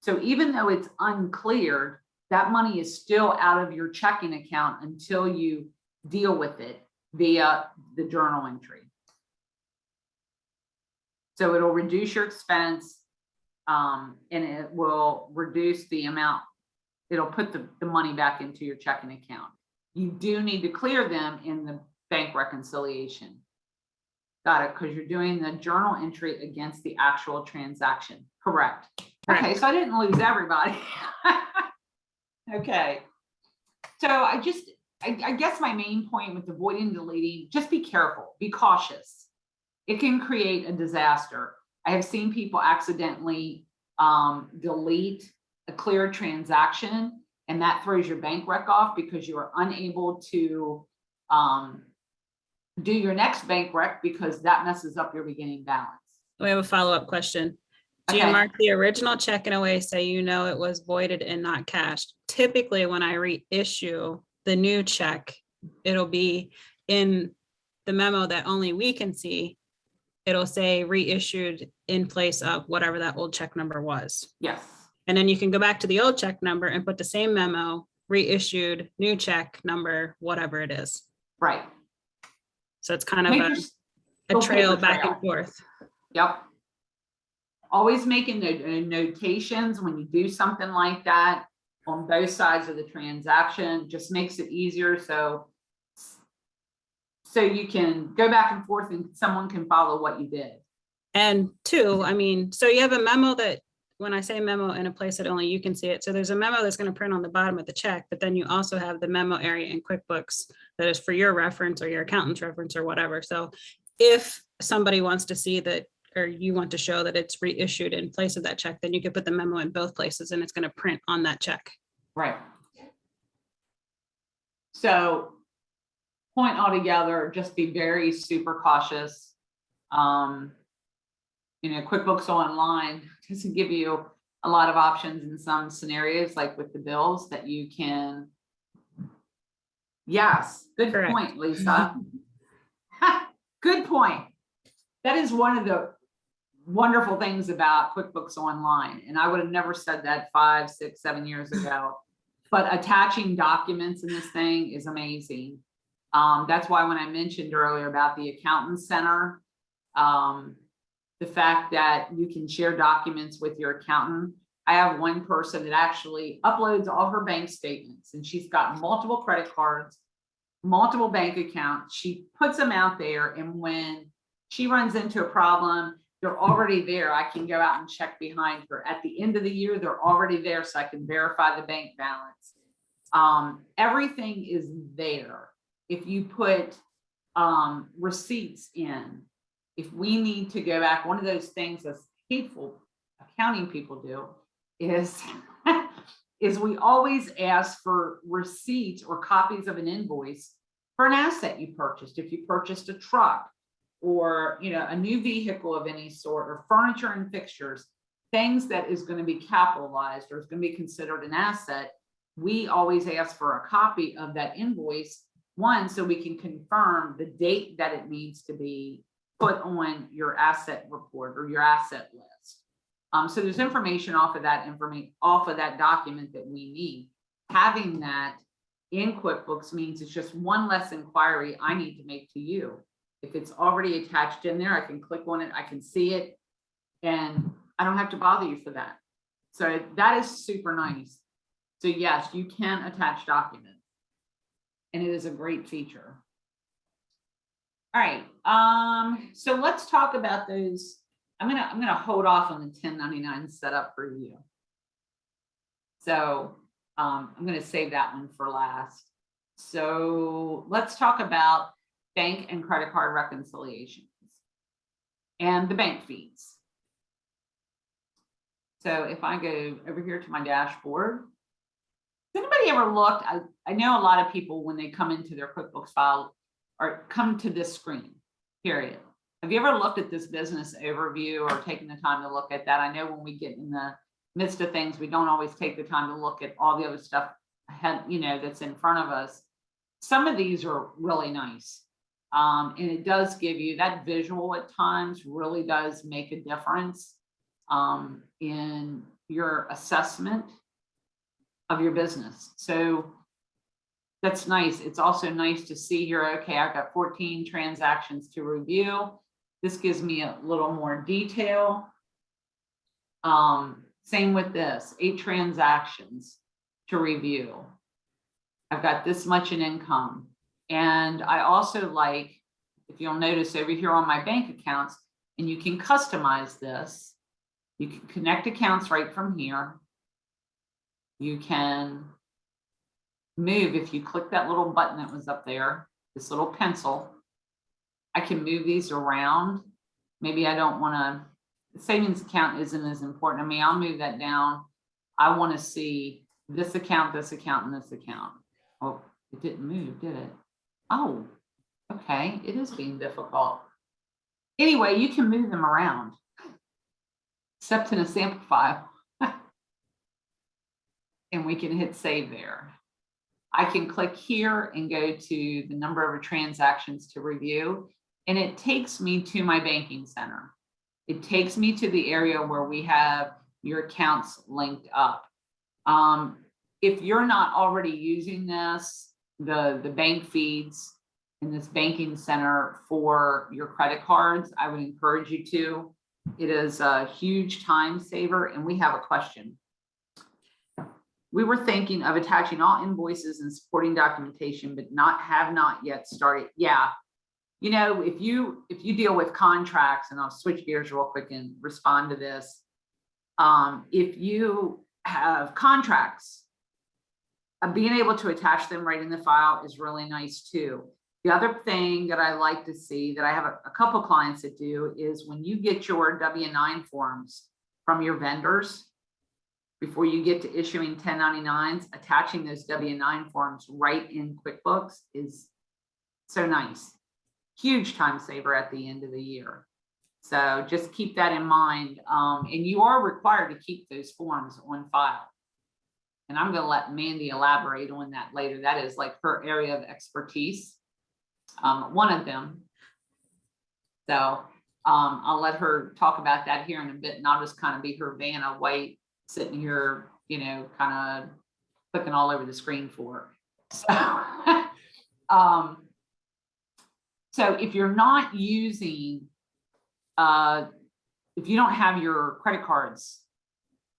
So even though it's uncleared, that money is still out of your checking account until you deal with it via the journal entry. So it'll reduce your expense, and it will reduce the amount. It'll put the money back into your checking account. You do need to clear them in the bank reconciliation. Got it, because you're doing the journal entry against the actual transaction. Correct. Okay, so I didn't lose everybody. Okay, so I guess my main point with avoiding and deleting, just be careful, be cautious. It can create a disaster. I have seen people accidentally delete a clear transaction, and that throws your bank rec off because you are unable to do your next bank rec because that messes up your beginning balance. We have a follow-up question. Do you mark the original check in a way so you know it was voided and not cashed? Typically, when I reissue the new check, it'll be in the memo that only we can see. It'll say reissued in place of whatever that old check number was. Yes. And then you can go back to the old check number and put the same memo, reissued, new check number, whatever it is. Right. So it's kind of a trail back and forth. Yep. Always making notations when you do something like that on both sides of the transaction just makes it easier. So you can go back and forth and someone can follow what you did. And two, I mean, so you have a memo that, when I say memo in a place that only you can see it, so there's a memo that's going to print on the bottom of the check, but then you also have the memo area in QuickBooks that is for your reference or your accountant's reference or whatever. So if somebody wants to see that, or you want to show that it's reissued in place of that check, then you could put the memo in both places and it's going to print on that check. Right. So point altogether, just be very super cautious. QuickBooks Online doesn't give you a lot of options in some scenarios, like with the bills that you can. Yes, good Correct. point, Lisa. Good point. That is one of the wonderful things about QuickBooks Online. And I would have never said that 5, 6, 7 years ago, but attaching documents in this thing is amazing. That's why when I mentioned earlier about the Accountant Center, the fact that you can share documents with your accountant. I have one person that actually uploads all her bank statements, and she's got multiple credit cards, multiple bank accounts. She puts them out there, and when she runs into a problem, they're already there. I can go out and check behind her. At the end of the year, they're already there, so I can verify the bank balance. Everything is there. If you put receipts in, if we need to go back, one of those things that's hateful accounting people do is we always ask for receipts or copies of an invoice for an asset you purchased. If you purchased a truck or a new vehicle of any sort, or furniture and fixtures, things that is going to be capitalized or is going to be considered an asset, we always ask for a copy of that invoice, one, so we can confirm the date that it needs to be put on your asset report or your asset list. So there's information off of that document that we need. Having that in QuickBooks means it's just one less inquiry I need to make to you. If it's already attached in there, I can click on it, I can see it, and I don't have to bother you for that. So that is super nice. So yes, you can attach documents, and it is a great feature. All right, so let's talk about those. I'm gonna hold off on the 1099 setup for you. So I'm gonna save that one for last. So let's talk about bank and credit card reconciliations and the bank fees. So if I go over here to my dashboard, has anybody ever looked? I know a lot of people, when they come into their QuickBooks file or come to this screen, period. Have you ever looked at this business overview or taken the time to look at that? I know when we get in the midst of things, we don't always take the time to look at all the other stuff ahead, that's in front of us. Some of these are really nice. And it does give you that visual at times, really does make a difference in your assessment of your business. So that's nice. It's also nice to see here, okay, I've got 14 transactions to review. This gives me a little more detail. Same with this, 8 transactions to review. I've got this much in income. And I also like, if you'll notice over here on my bank accounts, and you can customize this, you can connect accounts right from here. You can move, if you click that little button that was up there, this little pencil, I can move these around. Maybe I don't want to, the savings account isn't as important to me. I'll move that down. I want to see this account, and this account. Oh, it didn't move, did it? Oh, okay, it is being difficult. Anyway, you can move them around, except in a sample file. And we can hit save there. I can click here and go to the number of transactions to review, and it takes me to my banking center. It takes me to the area where we have your accounts linked up. If you're not already using this, the bank feeds in this banking center for your credit cards, I would encourage you to. It is a huge time saver. And we have a question. We were thinking of attaching all invoices and supporting documentation, but have not yet started. Yeah, you know, if you deal with contracts, and I'll switch gears real quick and respond to this. If you have contracts, being able to attach them right in the file is really nice too. The other thing that I like to see that I have a couple clients that do is when you get your W-9 forms from your vendors, before you get to issuing 1099s, attaching those W-9 forms right in QuickBooks is so nice. Huge time saver at the end of the year. So just keep that in mind. And you are required to keep those forms on file. And I'm going to let Mandy elaborate on that later. That is like her area of expertise, one of them. So I'll let her talk about that here in a bit, and I'll just kind of be her Vanna White sitting here, you know, kind of clicking all over the screen for her. So, so if you're not using, if you don't have your credit cards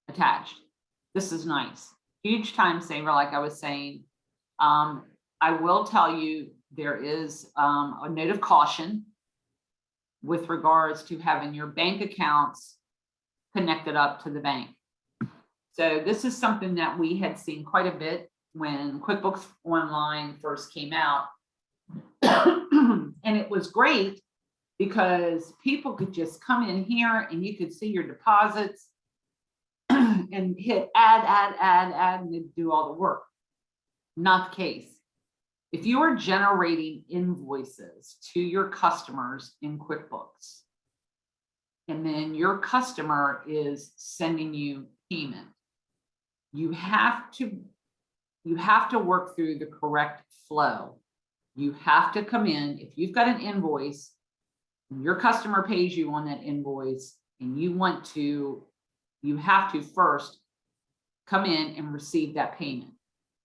attached, this is nice. Huge time saver, like I was saying. I will tell you there is a note of caution with regards to having your bank accounts connected up to the bank. So this is something that we had seen quite a bit when QuickBooks Online first came out. And it was great because people could just come in here and you could see your deposits and hit add, and it'd do all the work. Not the case. If you are generating invoices to your customers in QuickBooks, and then your customer is sending you payment, you have to work through the correct flow. You have to come in, if you've got an invoice and your customer pays you on that invoice, and you have to first come in and receive that payment.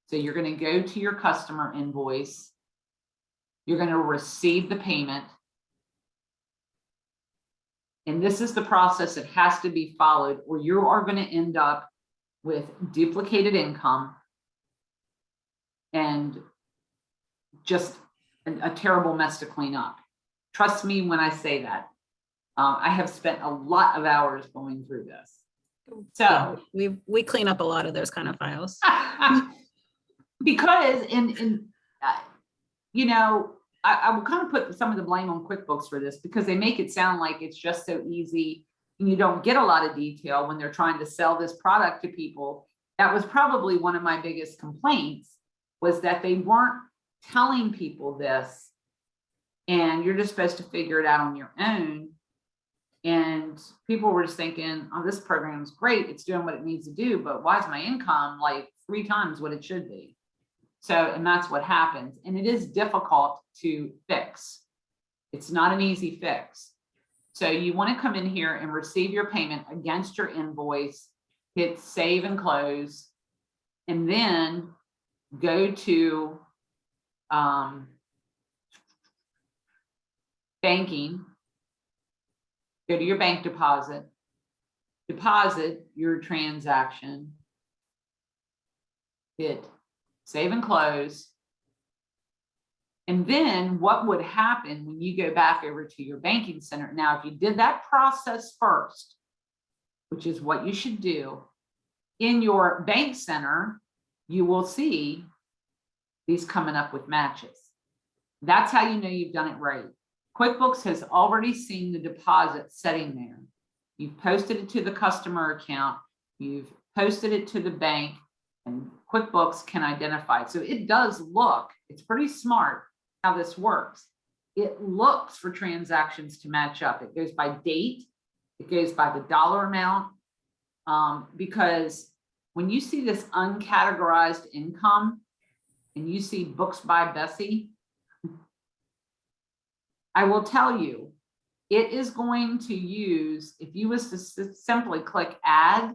So you're going to go to your customer invoice, you're going to receive the payment, and this is the process that has to be followed, or you are going to end up with duplicated income and just a terrible mess to clean up. Trust me when I say that. I have spent a lot of hours going through this. So yeah, we clean up a lot of those kind of files. Because you know, I will kind of put some of the blame on QuickBooks for this, because they make it sound like it's just so easy and you don't get a lot of detail when they're trying to sell this product to people. That was probably one of my biggest complaints, was that they weren't telling people this, and you're just supposed to figure it out on your own. And people were just thinking, oh, this program's great, it's doing what it needs to do, but why is my income like 3 times what it should be? So, and that's what happens. And it is difficult to fix. It's not an easy fix. So you want to come in here and receive your payment against your invoice, hit save and close, and then go to banking, go to your bank deposit your transaction, hit save and close. And then what would happen when you go back over to your banking center? Now, if you did that process first, which is what you should do, in your bank center, you will see these coming up with matches. That's how you know you've done it right. QuickBooks has already seen the deposit sitting there. You've posted it to the customer account, you've posted it to the bank, and QuickBooks can identify it. So it does look, it's pretty smart how this works. It looks for transactions to match up. It goes by date, it goes by the dollar amount, because when you see this uncategorized income and you see books by Bessie, I will tell you, it is going to use, if you was to simply click add,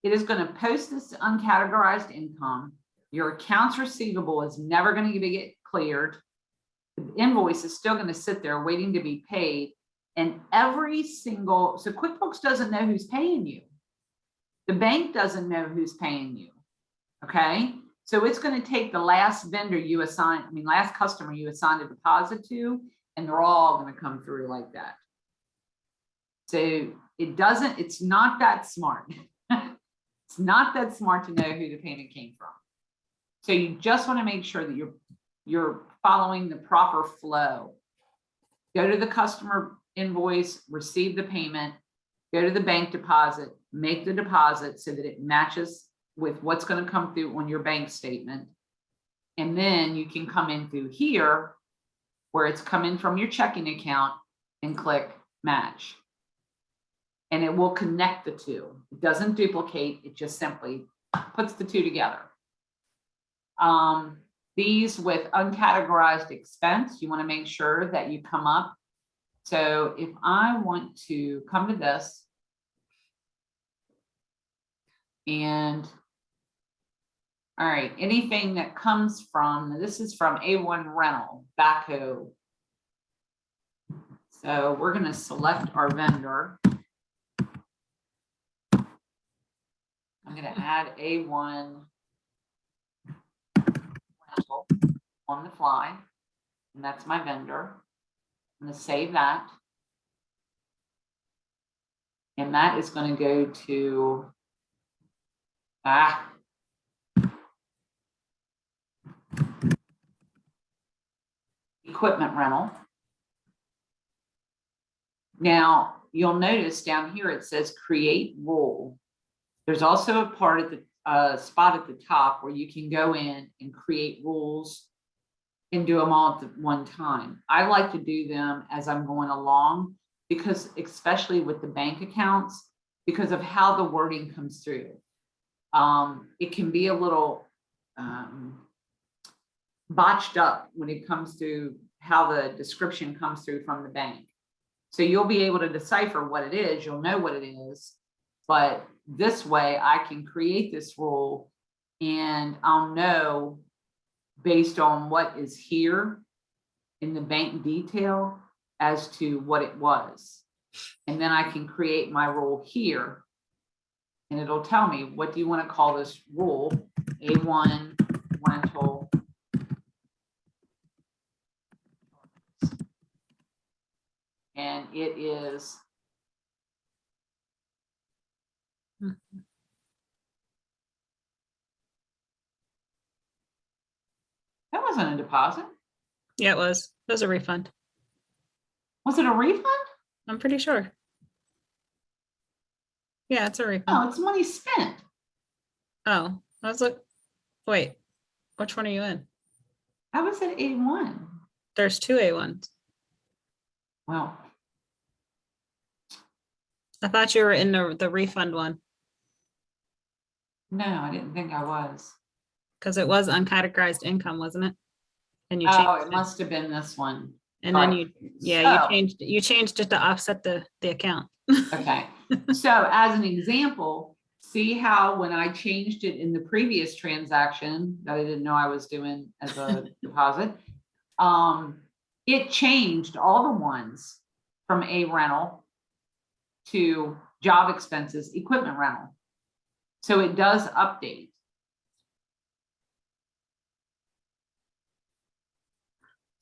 it is going to post this uncategorized income. Your accounts receivable is never going to get cleared. The invoice is still going to sit there waiting to be paid. And every single, so QuickBooks doesn't know who's paying you. The bank doesn't know who's paying you. Okay. So it's going to take the last vendor you assign, last customer you assigned a deposit to, and they're all going to come through like that. So it's not that smart. It's not that smart to know who the payment came from. So you just want to make sure that you're following the proper flow. Go to the customer invoice, receive the payment, go to the bank deposit, make the deposit so that it matches with what's going to come through on your bank statement. And then you can come in through here where it's coming from your checking account and click match. And it will connect the two. It doesn't duplicate, it just simply puts the two together. These with uncategorized expense, you want to make sure that you come up. So if I want to come to this and all right, anything that comes from, this is from A1 rental, backhoe. So we're going to select our vendor. I'm going to add A1 rental on the fly, and that's my vendor. I'm going to save that. And that is going to go to equipment rental. Now you'll notice down here it says create rule. There's also a part at the spot at the top where you can go in and create rules and do them all at one time. I like to do them as I'm going along because especially with the bank accounts, because of how the wording comes through. It can be a little botched up when it comes to how the description comes through from the bank. So you'll be able to decipher what it is, you'll know what it is, but this way I can create this rule and I'll know based on what is here in the bank detail as to what it was. And then I can create my rule here and it'll tell me, what do you want to call this rule? A1 rental. And it is that wasn't a deposit. Yeah, it was. It was a refund. Was it a refund? I'm pretty sure. Yeah, it's a refund. No, it's money spent. Oh, I was like, wait, which one are you in? I was at A1. There's two A1s. Well, I thought you were in the refund one no, I didn't think I was. because it was uncategorized income, wasn't it? And you Oh, changed it must have been this one. and then Right. you changed it to offset the account. Okay. So as an example, see how when I changed it in the previous transaction that I didn't know I was doing as a deposit, it changed all the ones from a rental to job expenses, equipment rental. So it does update.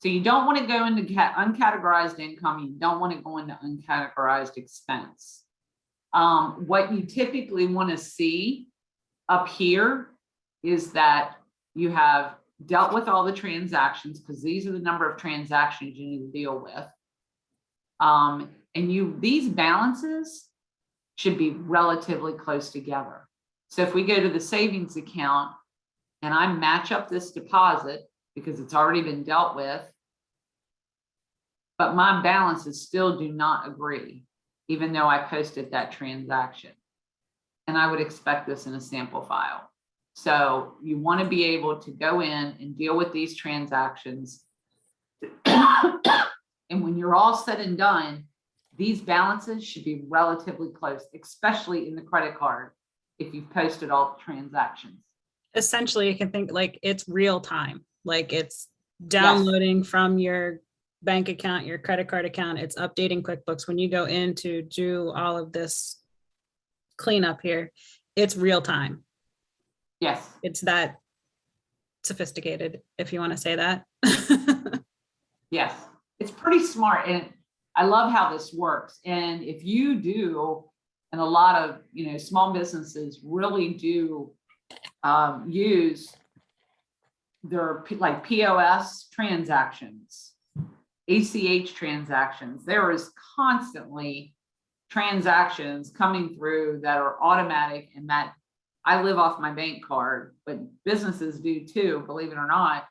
So you don't want to go into uncategorized income. You don't want to go into uncategorized expense. What you typically want to see up here is that you have dealt with all the transactions because these are the number of transactions you need to deal with. And these balances should be relatively close together. So if we go to the savings account and I match up this deposit because it's already been dealt with, but my balances still do not agree, even though I posted that transaction. And I would expect this in a sample file. So you want to be able to go in and deal with these transactions. And when you're all said and done, these balances should be relatively close, especially in the credit card, if you've posted all the transactions. Essentially, you can think like it's real time, like it's downloading from your bank account, your credit card account, it's updating QuickBooks. When you go in to do all of this cleanup here, it's real time. Yes. It's that sophisticated, if you want to say that. Yes. it's pretty smart, and I love how this works. And if you do, and a lot of, small businesses really do use their like POS transactions, ACH transactions. There is constantly transactions coming through that are automatic, and that I live off my bank card, but businesses do too, believe it or not.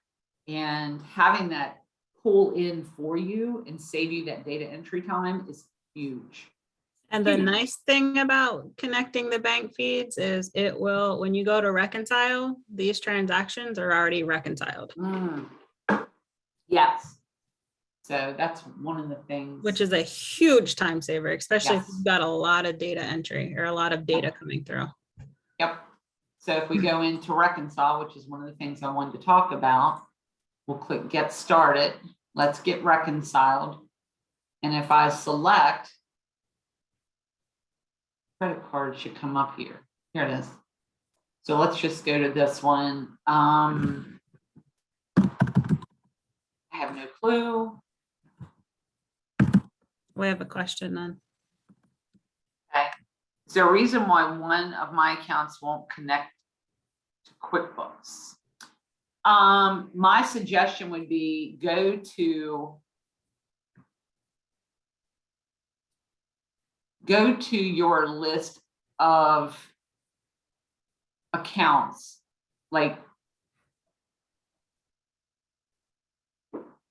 And having that pull in for you and save you that data entry time is huge. And the nice thing about connecting the bank feeds is it will, when you go to reconcile, these transactions are already reconciled. Yes. So that's one of the things. Which is a huge time saver, especially if you've got a lot of data entry or a lot of data coming through. Yep. So if we go into Reconcile, which is one of the things I wanted to talk about, we'll click Get Started. Let's get reconciled. And if I select, credit card should come up here. Here it is. So let's just go to this one. I have no clue. We have a question then. Okay. Is there a reason why one of my accounts won't connect to QuickBooks? My suggestion would be go to your list of accounts. Like,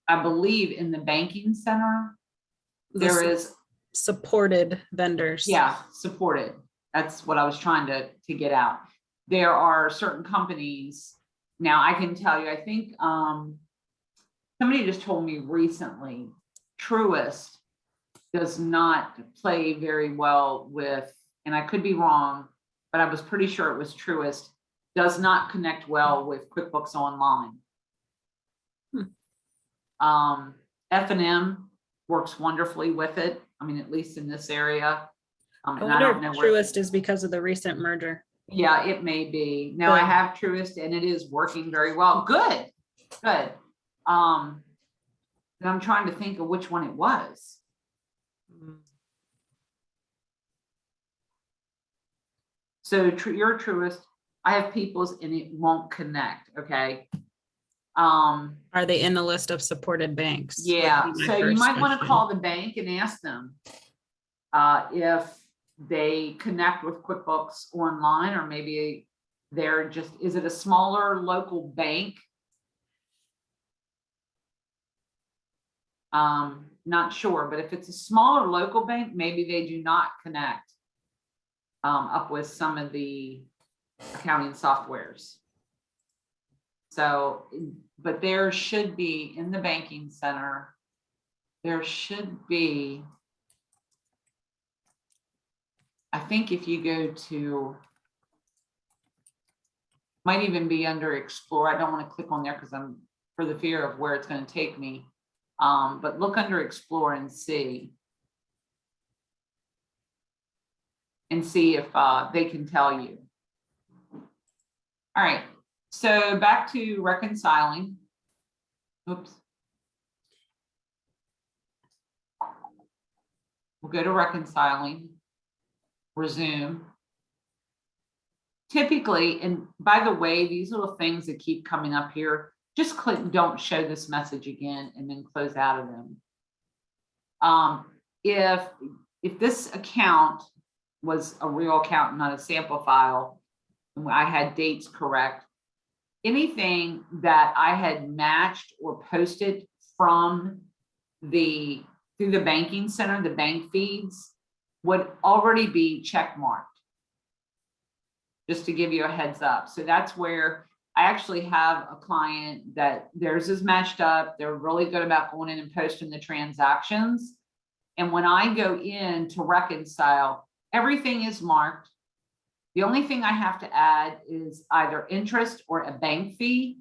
I believe in the banking center, there is supported vendors. Yeah, supported. That's what I was trying to get out. There are certain companies. Now I can tell you, I think somebody just told me recently, Truist does not play very well with, and I could be wrong, but I was pretty sure it was Truist, does not connect well with QuickBooks Online. F&M works wonderfully with it. I mean, at least in this area. I wonder if Truist is because of the recent merger. Yeah, it may be. No, I have Truist and it is working very well. Good. And I'm trying to think of which one it was. So your Truist, I have People's and it won't connect. Okay. Are they in the list of supported banks? Yeah. So you might want to call the bank and ask them if they connect with QuickBooks Online, or maybe they're just, is it a smaller local bank? Not sure, but if it's a smaller local bank, maybe they do not connect up with some of the accounting softwares. So, but there should be in the banking center, there should be, I think if you go to, might even be under Explore. I don't want to click on there because I'm for the fear of where it's going to take me. But look under Explore and see if they can tell you. All right, so back to reconciling. Oops. We'll go to reconciling, resume. Typically, and by the way, these little things that keep coming up here, just click don't show this message again and then close out of them. If this account was a real account, not a sample file, and I had dates correct, anything that I had matched or posted from through the banking center, the bank feeds, would already be check marked. Just to give you a heads up. So that's where I actually have a client that theirs is matched up. They're really good about going in and posting the transactions. And when I go in to reconcile, everything is marked. The only thing I have to add is either interest or a bank fee,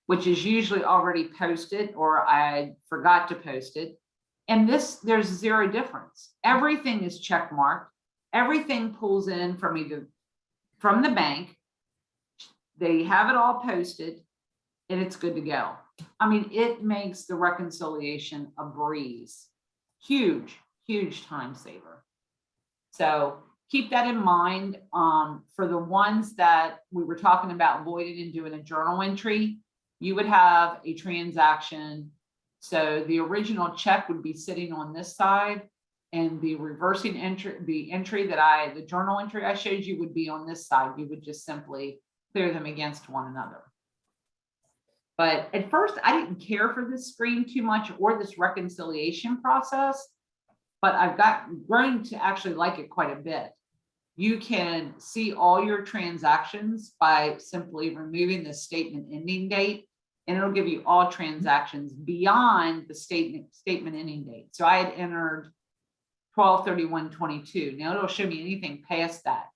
which is usually already posted or I forgot to post it. And there's zero difference. Everything is check marked. Everything pulls in from the bank. They have it all posted. and it's good to go. I mean, it makes the reconciliation a breeze. Huge, huge time saver. So keep that in mind. For the ones that we were talking about voiding and doing a journal entry, you would have a transaction. So the original check would be sitting on this side, and the reversing entry, the journal entry I showed you would be on this side. You would just simply clear them against one another. But at first, I didn't care for this screen too much or this reconciliation process, but I've grown to actually like it quite a bit. You can see all your transactions by simply removing the statement ending date, and it'll give you all transactions beyond the statement ending date. So I had entered 12/31/22. Now it'll show me anything past that.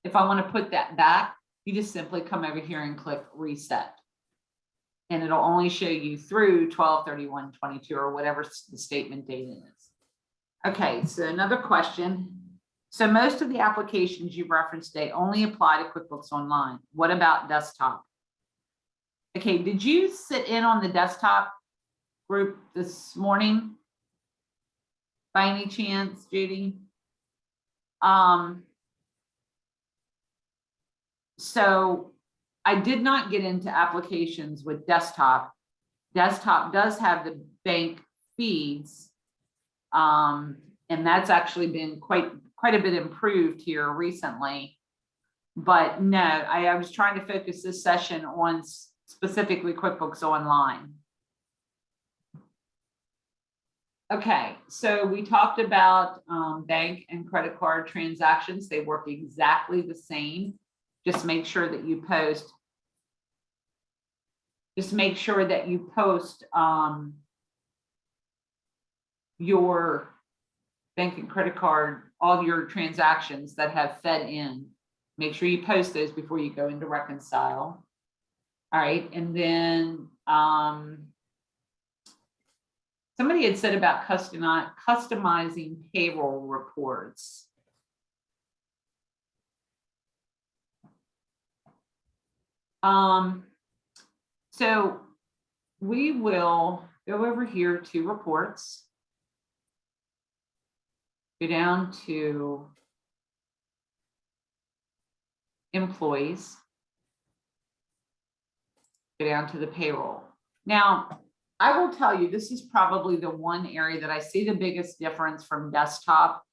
If I want to put that back, you just simply come over here and click reset. And it'll only show you through 12/31/22 or whatever the statement date is. Okay, so another question. So most of the applications you referenced today only apply to QuickBooks Online. What about desktop? Okay, did you sit in on the desktop group this morning by any chance, Judy? So I did not get into applications with desktop. Desktop does have the bank feeds, and that's actually been quite a bit improved here recently. But no, I was trying to focus this session on specifically QuickBooks Online. Okay, so we talked about bank and credit card transactions. They work exactly the same. Just make sure that you post. Just make sure that you post your bank and credit card, all your transactions that have fed in. Make sure you post those before you go into Reconcile. All right, and then somebody had said about customizing payroll reports. So we will go over here to reports, go down to employees, go down to the payroll. Now, I will tell you, this is probably the one area that I see the biggest difference from desktop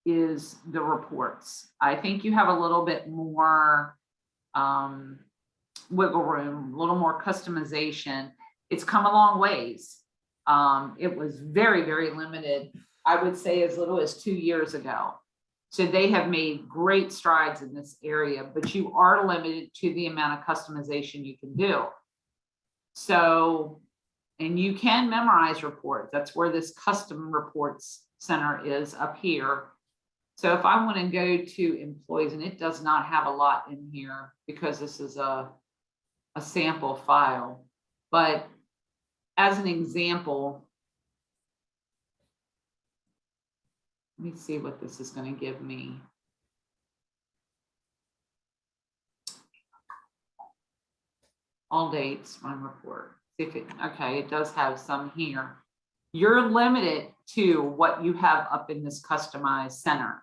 is the reports. I think you have a little bit more wiggle room, a little more customization. It's come a long ways. It was very, very limited, I would say as little as 2 years ago. So they have made great strides in this area, but you are limited to the amount of customization you can do. So, and you can memorize reports. That's where this custom reports center is up here. So if I want to go to employees, and it does not have a lot in here because this is a sample file, but as an example, let me see what this is going to give me. All dates, run report. If it, okay, it does have some here. You're limited to what you have up in this customized center.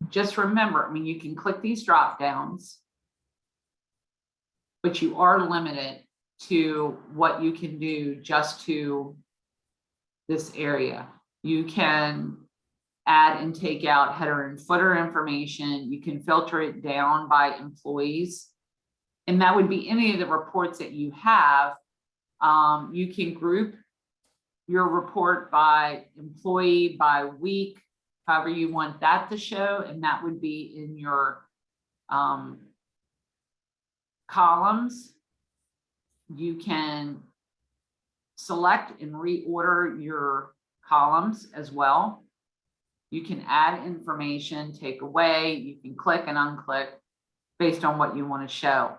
Just remember, I mean, you can click these drop downs, but you are limited to what you can do just to this area. You can add and take out header and footer information. You can filter it down by employees. And that would be any of the reports that you have. You can group your report by employee, by week, however you want that to show. And that would be in your columns. You can select and reorder your columns as well. You can add information, take away, you can click and unclick based on what you want to show.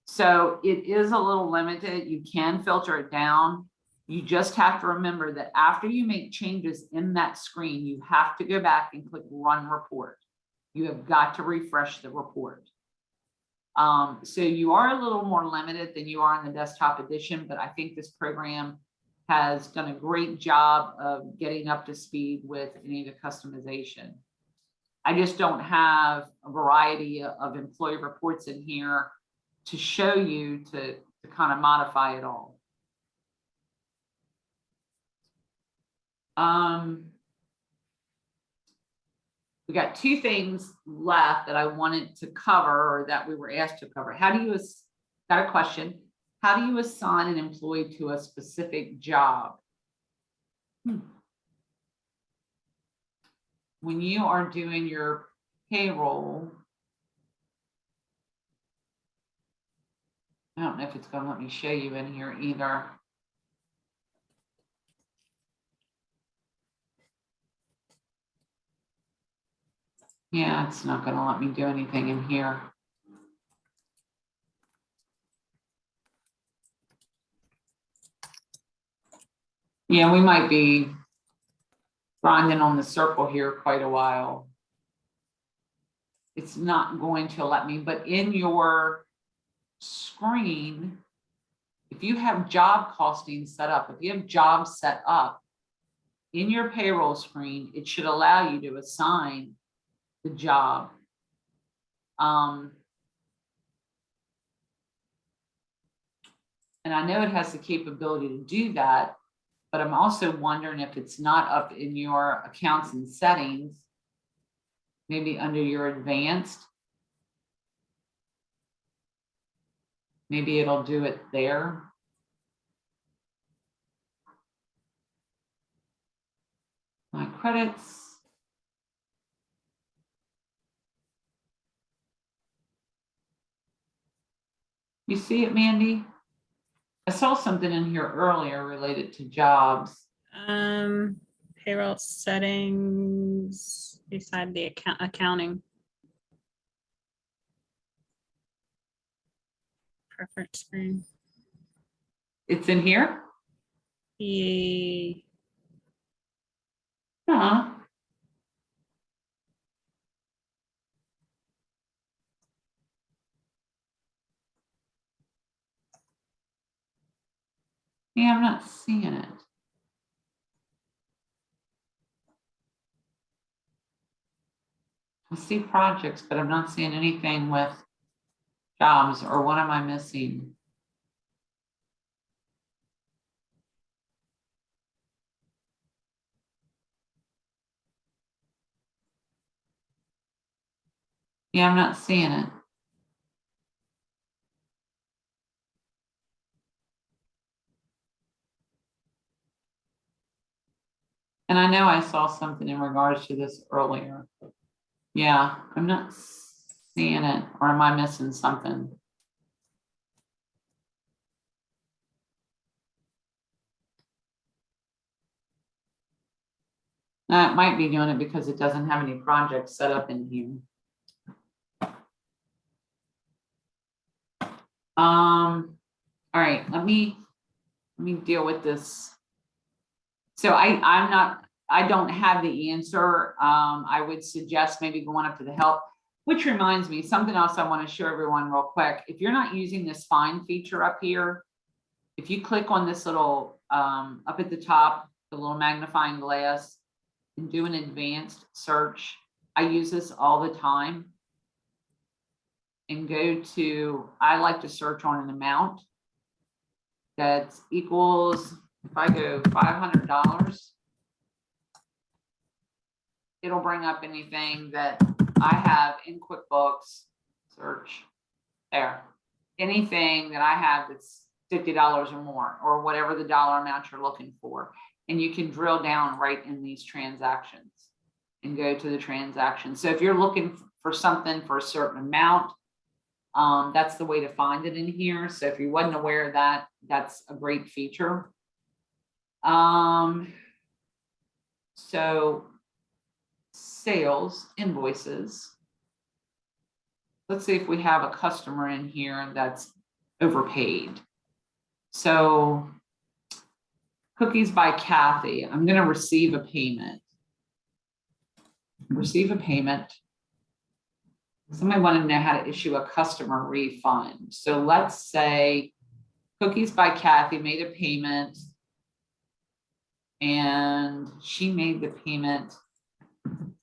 So it is a little limited. You can filter it down. You just have to remember that after you make changes in that screen, you have to go back and click run report. You have got to refresh the report. So you are a little more limited than you are in the desktop edition, but I think this program has done a great job of getting up to speed with any of the customization. I just don't have a variety of employee reports in here to show you to kind of modify it all. We got two things left that I wanted to cover, or that we were asked to cover. Got a question. How do you assign an employee to a specific job? When you are doing your payroll, I don't know if it's going to let me show you in here either. Yeah, it's not going to let me do anything in here. Yeah, we might be grinding on the circle here quite a while. It's not going to let me, but in your screen, if you have job costing set up, if you have jobs set up in your payroll screen, it should allow you to assign the job. And I know it has the capability to do that, but I'm also wondering if it's not up in your accounts and settings, maybe under your advanced. Maybe it'll do it there. My credits. You see it, Mandy? I saw something in here earlier related to jobs. Payroll settings beside the accounting. Preference screen. It's in here? Yeah. Huh. Yeah, I'm not seeing it. I see projects, but I'm not seeing anything with jobs, or what am I missing? Yeah, I'm not seeing it. And I know I saw something in regards to this earlier. Yeah, I'm not seeing it, or am I missing something? It might be doing it because it doesn't have any projects set up in here. All right, let me deal with this. So I don't have the answer. I would suggest maybe going up to the help, which reminds me, something else I want to show everyone real quick. If you're not using this find feature up here, if you click on this little up at the top, the little magnifying glass, and do an advanced search, I use this all the time, and go to, I like to search on an amount that equals, if I go $500, it'll bring up anything that I have in QuickBooks, search there. Anything that I have that's $50 or more, or whatever the dollar amount you're looking for. And you can drill down right in these transactions and go to the transaction. So if you're looking for something for a certain amount, that's the way to find it in here. So if you wasn't aware of that, that's a great feature. So sales, invoices. Let's see if we have a customer in here that's overpaid. So cookies by Kathy, I'm going to receive a payment. Receive a payment. Somebody wanted to know how to issue a customer refund. So let's say Cookies by Kathy made a payment and she made the payment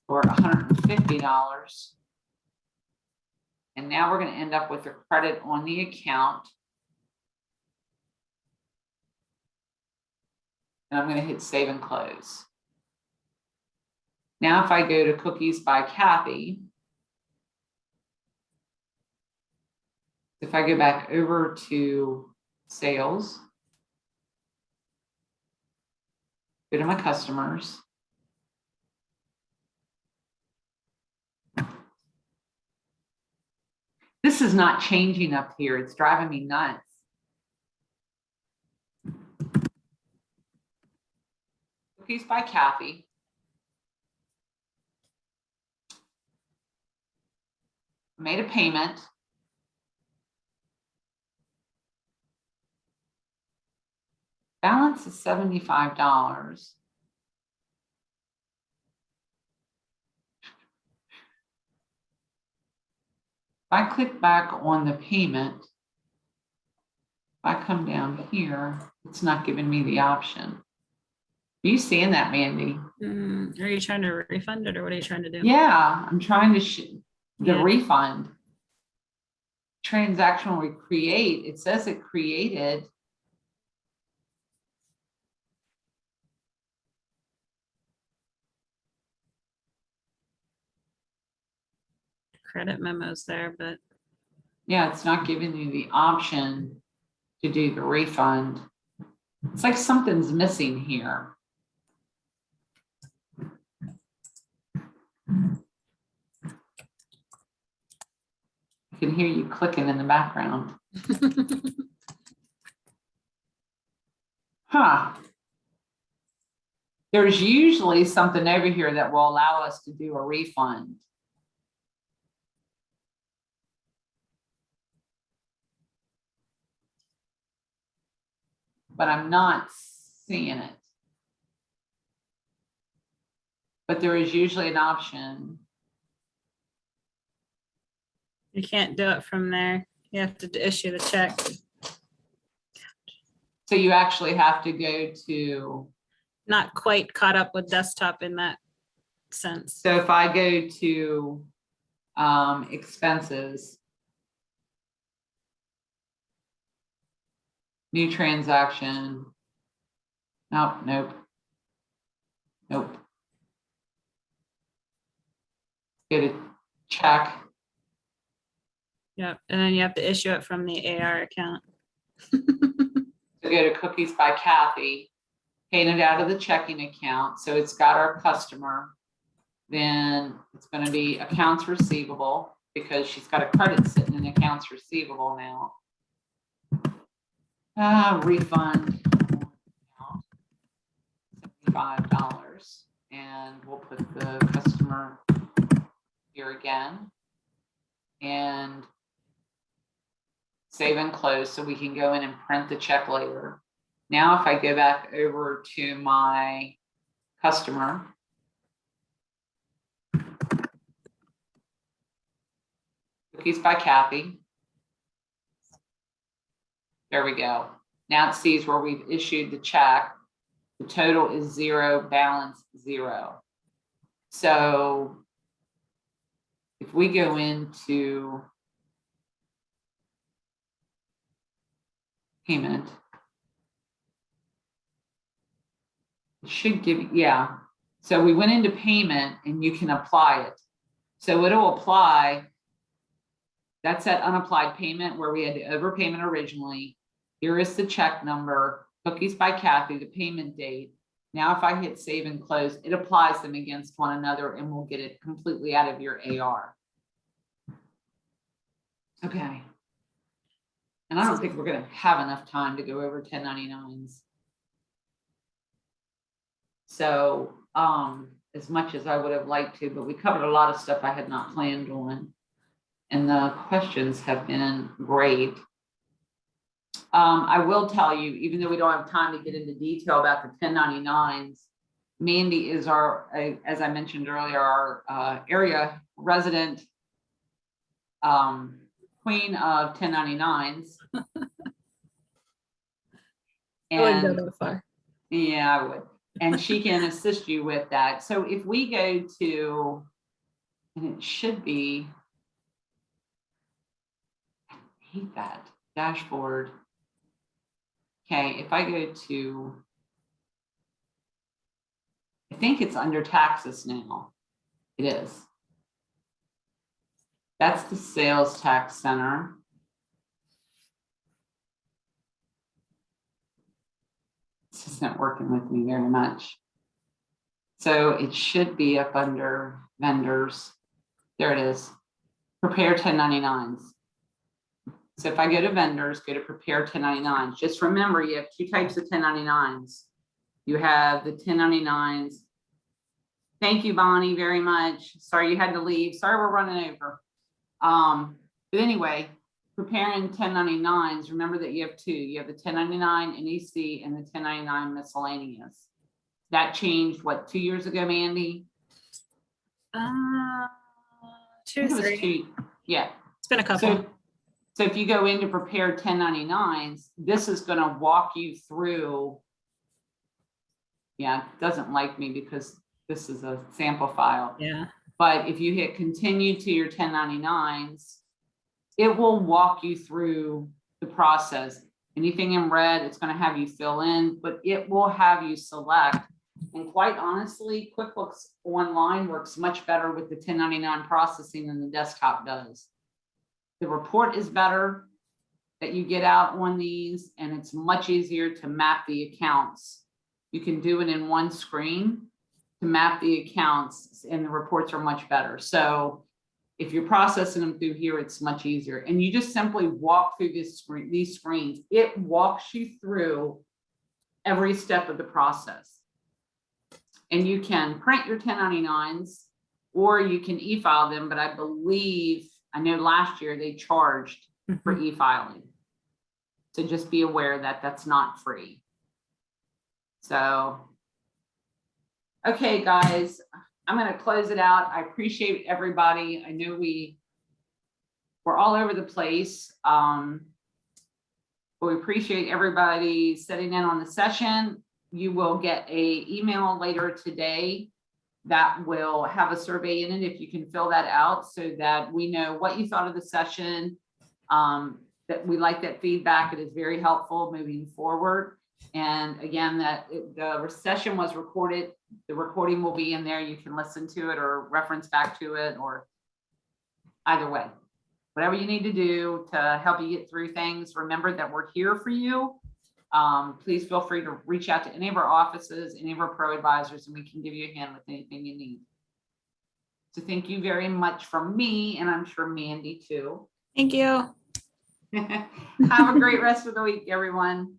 for $150. And now we're going to end up with a credit on the account. And I'm going to hit save and close. Now, if I go to Cookies by Kathy, if I go back over to sales, go to my customers. This is not changing up here. It's driving me nuts. Cookies by Kathy. Made a payment. Balance is $75. If I click back on the payment, if I come down here, it's not giving me the option. Are you seeing that, Mandy? Are you trying to refund it or what are you trying to do? Yeah, I'm trying to the refund. Transaction we create, it says it created. Credit memos there, but Yeah, it's not giving you the option to do the refund. It's like something's missing here. I can hear you clicking in the background. Huh. There's usually something over here that will allow us to do a refund. But I'm not seeing it. But there is usually an option. you can't do it from there. You have to issue the check. So you actually have to go to. Not quite caught up with desktop in that sense. So if I go to expenses, new transaction, nope. Get a check. Yep, and then you have to issue it from the AR account. So go to Cookies by Kathy, paying it out of the checking account. So it's got our customer. Then it's going to be accounts receivable because she's got a credit sitting in accounts receivable now. Refund $75, and we'll put the customer here again and save and close so we can go in and print the check later. Now, if I go back over to my customer, Cookies by Kathy. There we go. Now it sees where we've issued the check. The total is $0, balance $0. So if we go into payment, it should give, yeah. So we went into payment and you can apply it. So it'll apply. That's that unapplied payment where we had the overpayment originally. Here is the check number, Cookies by Kathy, the payment date. Now, if I hit save and close, it applies them against one another and we'll get it completely out of your AR. Okay. And I don't think we're going to have enough time to go over 1099s. So, as much as I would have liked to, but we covered a lot of stuff I had not planned on. And the questions have been great. I will tell you, even though we don't have time to get into detail about the 1099s, Mandy is our, as I mentioned earlier, our area resident queen of 1099s. I wouldn't go And that far. yeah, I would. And she can assist you with that. So if we go to, and it should be, I hate that, dashboard. Okay, if I go to, I think it's under taxes now. It is. That's the sales tax center. This isn't working with me very much. So it should be up under vendors. There it is. Prepare 1099s. So if I go to vendors, go to prepare 1099s. Just remember, you have two types of 1099s. You have the 1099s. Thank you, Bonnie, very much. Sorry you had to leave. Sorry we're running over. But anyway, preparing 1099s, remember that you have two. You have the 1099 NEC and the 1099 miscellaneous. That changed, what, 2 years ago, Mandy? 2, 3. Yeah. It's been a couple. So if you go into prepare 1099s, this is going to walk you through. Yeah, it doesn't like me because this is a sample file. Yeah. But if you hit continue to your 1099s, it will walk you through the process. Anything in red, it's going to have you fill in, but it will have you select. And quite honestly, QuickBooks Online works much better with the 1099 processing than the desktop does. The report is better that you get out on these, and it's much easier to map the accounts. You can do it in one screen to map the accounts, and the reports are much better. So if you're processing them through here, it's much easier. And you just simply walk through this screen, these screens. It walks you through every step of the process. And you can print your 1099s or you can e-file them, but I believe, I know last year they charged for e-filing. So just be aware that that's not free. So, okay, guys, I'm going to close it out. I appreciate everybody. I know we're all over the place. But we appreciate everybody sitting in on the session. You will get an email later today that will have a survey in it if you can fill that out so that we know what you thought of the session. That we like that feedback. It is very helpful moving forward. And again, the session was recorded. The recording will be in there. You can listen to it or reference back to it, or either way, whatever you need to do to help you get through things. Remember that we're here for you. Please feel free to reach out to any of our offices, any of our ProAdvisors, and we can give you a hand with anything you need. So thank you very much from me, and I'm sure Mandy too. Thank you. Have a great rest of the week, everyone.